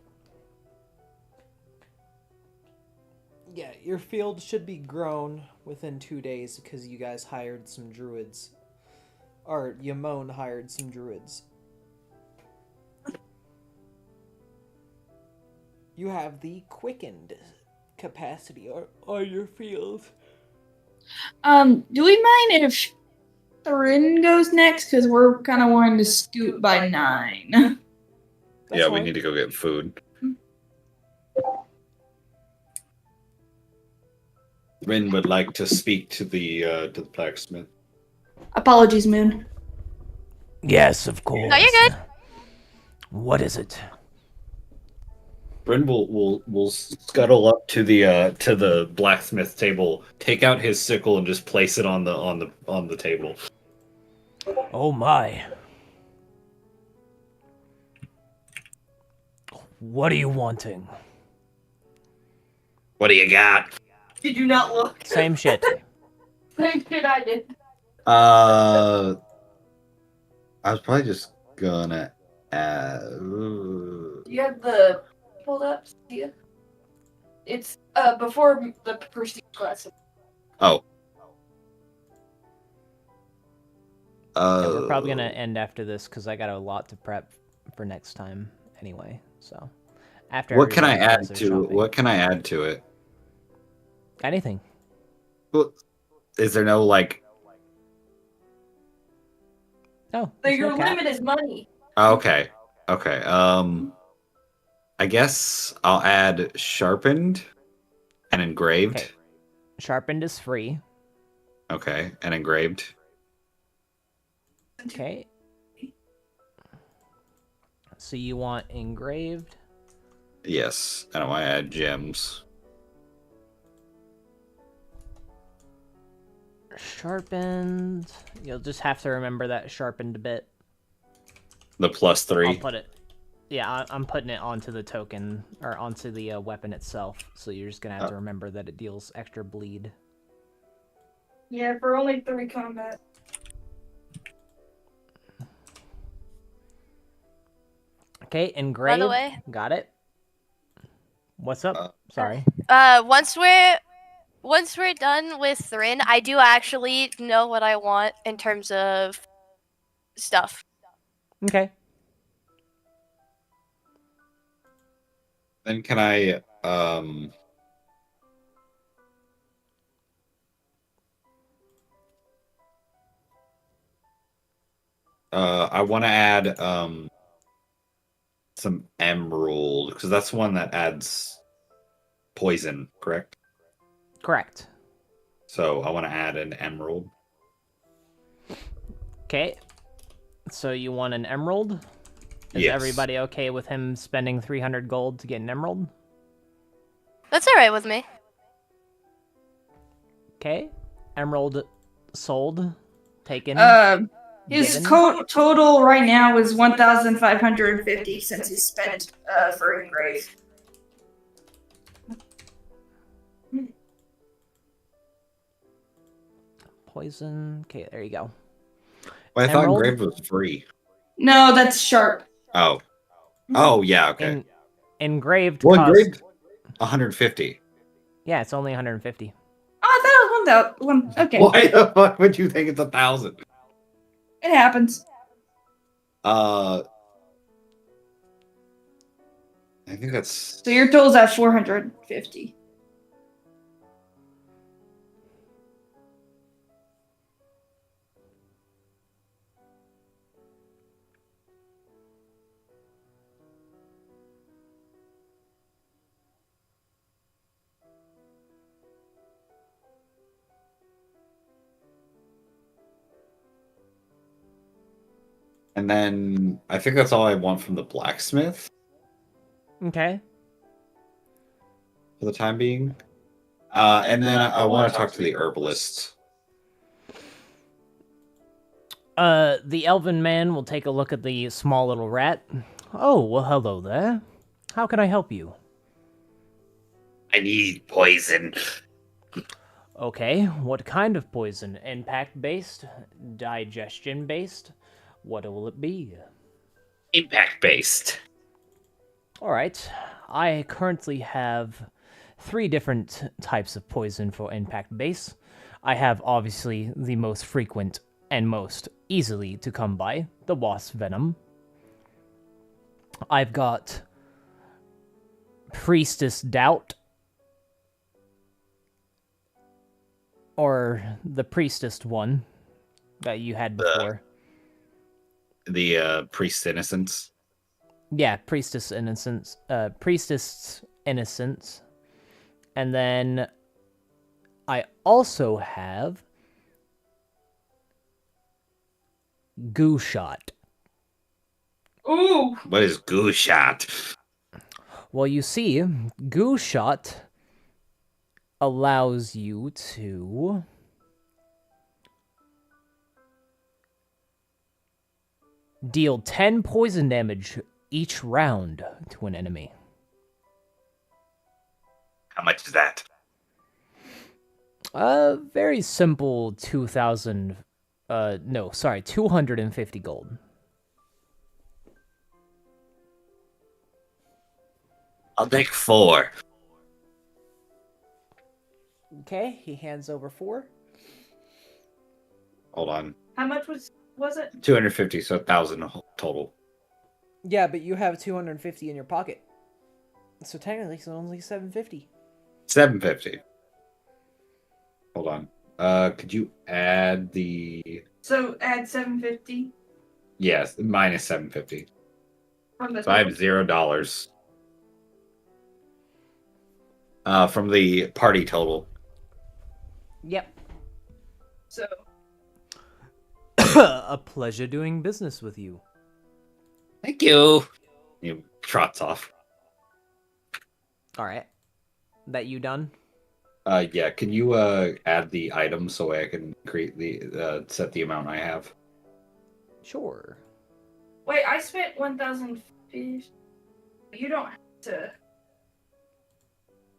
Yeah, your field should be grown within 2 days because you guys hired some druids. Or Yamone hired some druids. You have the quickened capacity on your field. Do we mind if Thrin goes next? Because we're kind of wanting to scoot by 9. That's yeah, we fine. need to go get food. Rin would like to speak to the blacksmith. Apologies, Moon. Yes, of course. No, you're good. What is it? Rin will scuttle up to the blacksmith table, take out his sickle, and just place it on the table. Oh my. What are you wanting? What do you got? Did you not look? Same shit. Same shit I did. I was probably just gonna. Do you have the pulled up? See it? It's before the prestige class. Oh. Yeah, we're probably gonna end after this because I got a lot to prep for next time anyway. So after What can I everybody add does their to shopping. What can I add to it? Anything. Well, is there no like? No. So there's no your cap. limit is money. Oh, okay. Okay. I guess I'll add sharpened and engraved. Okay. Sharpened is free. Okay, and engraved. Okay. So you want engraved? Yes, and I want to add gems. Sharpened. You'll just have to remember that sharpened bit. The +3. I'll put it. Yeah, I'm putting it onto the token or onto the weapon itself. So you're just gonna have to remember that it deals extra bleed. Yeah, for only 3 combat. Okay, engraved. By the way, Got it. What's up? Sorry. once we're done with Thrin, I do actually know what I want in terms of stuff. Okay. Then can I I want to add some emerald because that's one that adds poison, correct? Correct. So I want to add an emerald. Okay. So you want an emerald? Is Yes. everybody okay with him spending 300 gold to get an emerald? That's alright with me. Okay. Emerald sold. Taken. His Given. total right now is 1,550 since he spent for engrave. Poison. Okay, there you go. Well, I thought Emerald? engraved was free. No, that's sharp. Oh. Oh yeah. Okay. Engraved Well, cost... engraved 150. Yeah, it's only 150. Oh, I thought it was 1,000. Okay, Why the fuck would you think it's 1,000? it happens. I think that's So your total's at 450. And then I think that's all I want from the blacksmith Okay. for the time being. And then I want to talk to the herbalist. The elven man will take a look at the small little rat. Oh, well, hello there. How can I help you? I need poison. Okay, what kind of poison? Impact-based? Digestion-based? What will it be? Impact-based. Alright, I currently have 3 different types of poison for impact-base. I have, obviously, the most frequent and most easily to come by, the wasp venom. I've got Priestess Doubt, or the Priestess one that you had before. The priest innocence. Yeah, Priestess Innocence. Priestess Innocence. And then I also have Goo Shot. Ooh. What is goo shot? Well, you see, Goo Shot allows you to deal 10 poison damage each round to an enemy. How much is that? Very simple 250 gold. I'll take 4. Okay, he hands over 4. Hold on. How much was it? 250, so 1,000 total. Yeah, but you have 250 in your pocket. So technically it's only 750. 750. Hold on. Could you add the... So add 750 Yes, minus 750. from the So I have total. $0. From the party total. Yep. So A pleasure doing business with you. Thank you. He trots off. Alright. That you done? Yeah. Can you add the item so I can create the set the amount I have? Sure. wait, I spent 1,050. You don't have to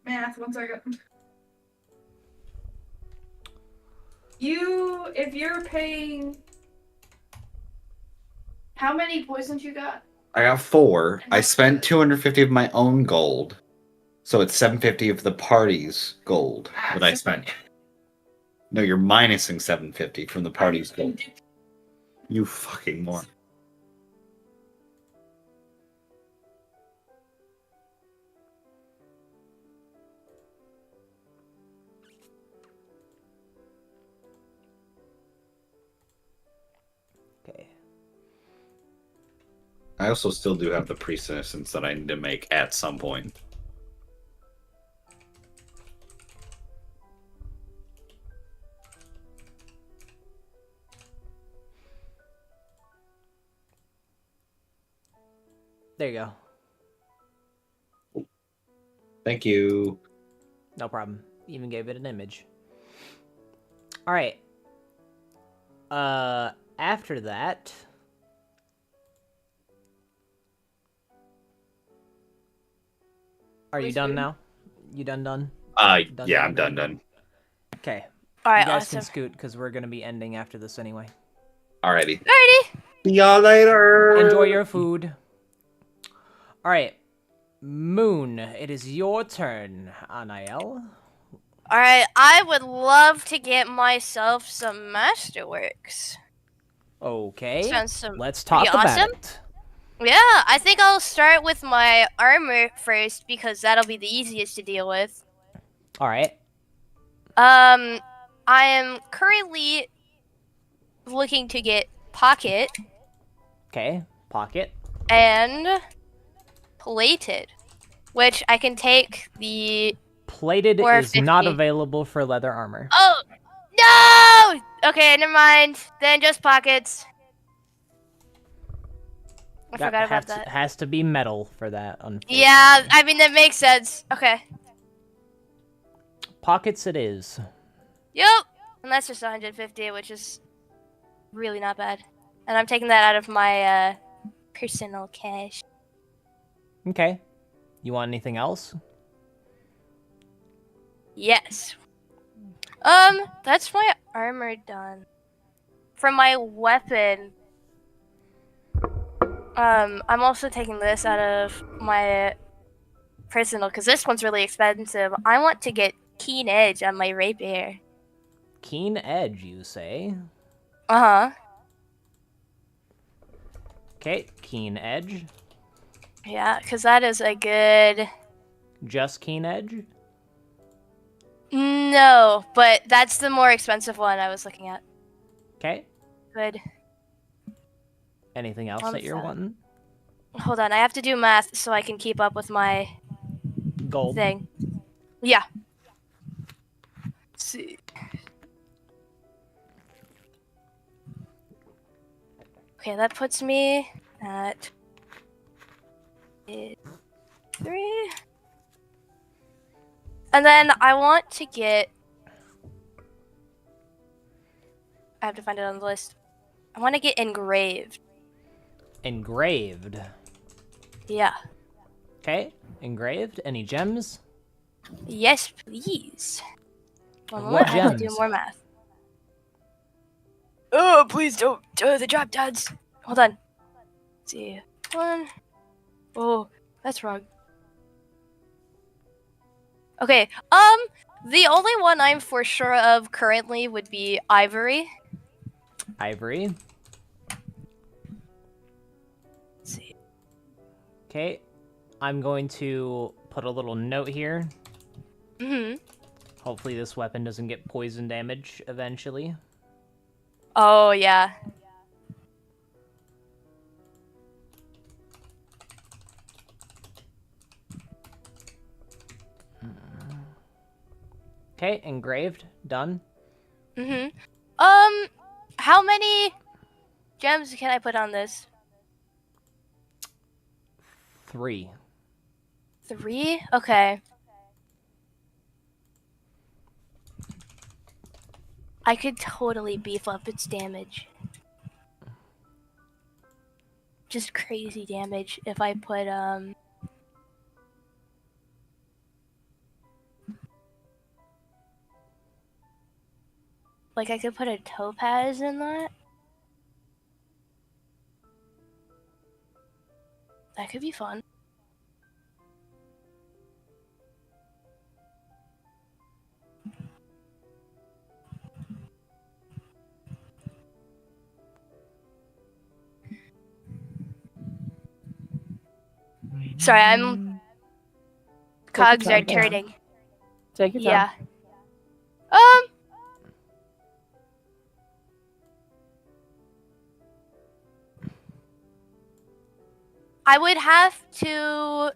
math. 1 second. If you're paying, how many poisons you got? I got 4. I spent 250 of my own gold, so it's 750 of the party's gold that I spent. No, you're minusing 750 from the party's gold. You fucking moron. Okay. I also still do have the priest innocence that I need to make at some point. There you go. Thank you. No problem. Even gave it an image. Alright. After that... Are you done now? You done? Done, Yeah, I'm done. Okay. Alright, You guys awesome. can scoot, because we're going to be ending after this anyway. Alrighty. Alrighty. See y'all later. Enjoy your food. Alright. Moon, it is your turn, Anael. Alright, I would love to get myself some masterworks. Okay. Sounds some Let's talk pretty about awesome. it. Yeah, I think I'll start with my armor first because that'll be the easiest to deal with. Alright. I am currently looking to get pocket Okay. Pocket. and plated, which I can take the... Plated is 450. not available for leather armor. Oh, no! Okay, never mind. Then just pockets. I forgot about that. Has to be metal for that, unfortunately. Yeah, I mean, that makes sense. Okay. Pockets it is. Yep. And that's just 150, which is really not bad. And I'm taking that out of my personal cash. Okay. You want anything else? Yes. That's my armor done. For my weapon, I'm also taking this out of my personal, because this one's really expensive. I want to get keen edge on my rapier. Keen edge, you say? Uh-huh. Okay, keen edge. Yeah, because that is a good... Just keen edge? No, but that's the more expensive one I was looking at. Okay. Good. Anything else that you're wanting? Hold on, I have to do math so I can keep up with my Gold. thing. Yeah. Let's see. Okay, that puts me at 3. And then I want to get... I have to find it on the list. I want to get engraved. Engraved. Yeah. Okay, engraved. Any gems? Yes, please. One What more, I have to do gems? more math. Oh, please don't do the drop duds. Hold on. Let's see. 1. Oh, that's wrong. Okay, the only one I'm for sure of currently would be ivory. Ivory. Let's see. Okay, I'm going to put a little note here. Mm-hmm. Hopefully this weapon doesn't get poison damage eventually. Oh, yeah. Okay, engraved. Done. Mm-hmm. How many gems can I put on this? 3. 3? Okay. I could totally beef up its damage. Just crazy damage if I put, like, I could put a topaz in that. That could be fun. Sorry, cogs are turning. Take your time. Yeah. I would have to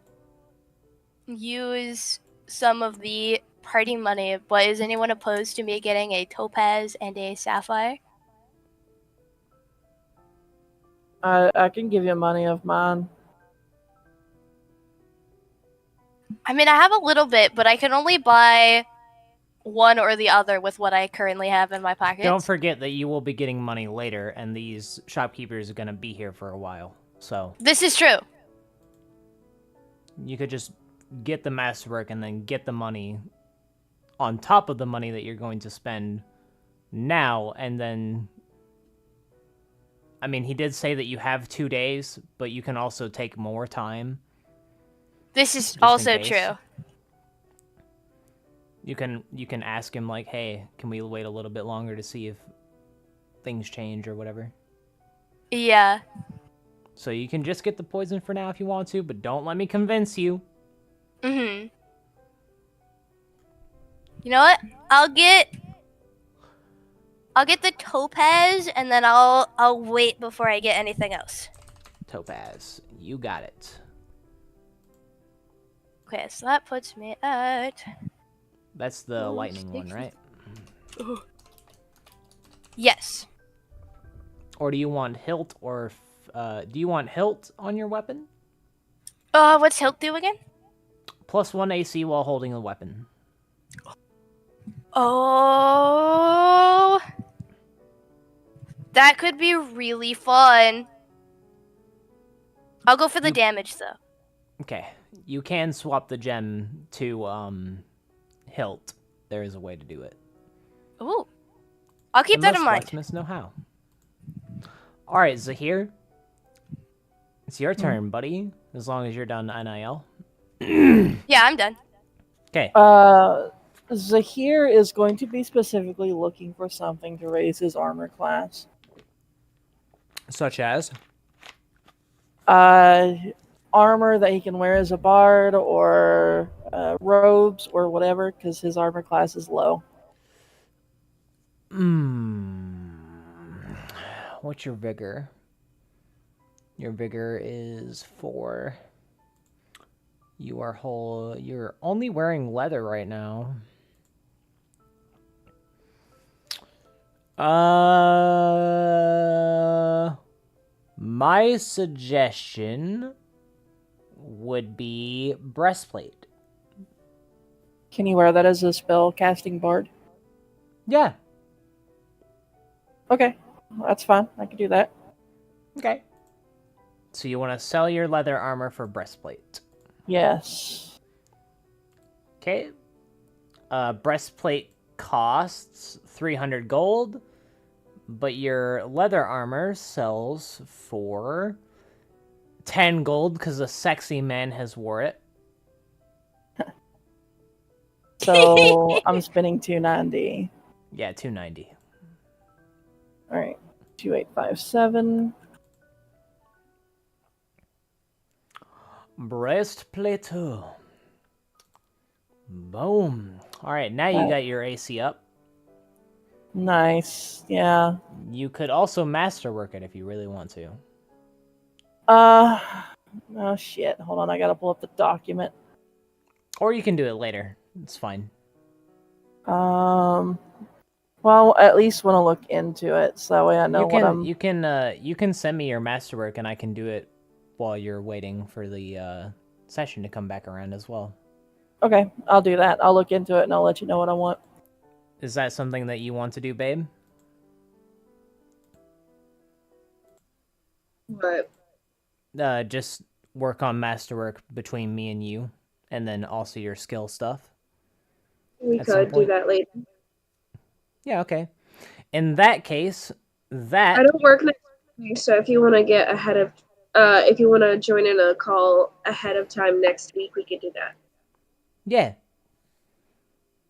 use some of the party money, but is anyone opposed to me getting a topaz and a sapphire? I can give you money of mine. I mean, I have a little bit, but I can only buy one or the other with what I currently have in my pockets. Don't forget that you will be getting money later, and these shopkeepers are going to be here for a while. So This is true. you could just get the masterwork and then get the money on top of the money that you're going to spend now, and then... I mean, he did say that you have 2 days, but you can also take more time. This is Just in also case. true. You can ask him, like, hey, can we wait a little bit longer to see if things change or whatever. Yeah. So you can just get the poison for now if you want to, but don't let me convince you. Mm-hmm. You know what? I'll get the topaz, and then I'll wait before I get anything else. Topaz, you got it. Okay, so that puts me at... That's the lightning one, right? Yes. Or do you want hilt or Do you want hilt on your weapon? What's Hilt do again? +1 AC while holding the weapon. Oh, that could be really fun. I'll go for the damage though. Okay, you can swap the gem to hilt. There is a way to do it. Ooh, I'll keep that in mind. Blacksmiths know how. All right, Zahir, it's your turn, buddy. As long as you're done NIL. Yeah, I'm done. Okay. Zahir is going to be specifically looking for something to raise his armor class. Such as? Armor that he can wear as a bard, or robes, or whatever, because his armor class is low. What's your vigor? Your vigor is 4. You're only wearing leather right now. My suggestion would be breastplate. Can you wear that as a spell casting bard? Yeah. Okay, that's fine. I can do that. Okay. So you want to sell your leather armor for breastplate. Yes. Okay. Breastplate costs 300 gold, but your leather armor sells for 10 gold because a sexy man has wore it. So I'm spending 290. Yeah, 290. All right, 2857. Breastplate. Boom. All right, now you got your AC up. Nice. Yeah. You could also masterwork it if you really want to. Oh shit. Hold on, I gotta pull up the document. Or you can do it later. It's fine. Well, at least want to look into it, so that way I know what I'm. You can send me your masterwork, and I can do it while you're waiting for the session to come back around as well. Okay, I'll do that. I'll look into it, and I'll let you know what I want. Is that something that you want to do, babe? But Just work on masterwork between me and you, and then also your skill stuff. we At some could do point. that later. Yeah, okay. In that case, I don't work next week, so if you want to get ahead of, if you want to join in a call ahead of time next week, we could do that. Yeah.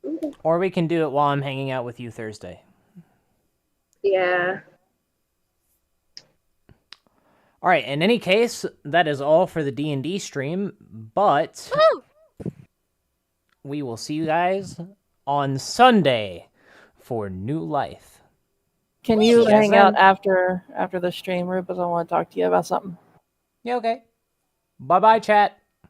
Okay. Or we can do it while I'm hanging out with you Thursday. Yeah. All right, in any case, that is all for the D&D stream, but Woo! we will see you guys on Sunday for New Life. Can you Yes, hang out ma'am. after the stream, Rupert? I want to talk to you about something. Yeah, okay. Bye-bye, chat.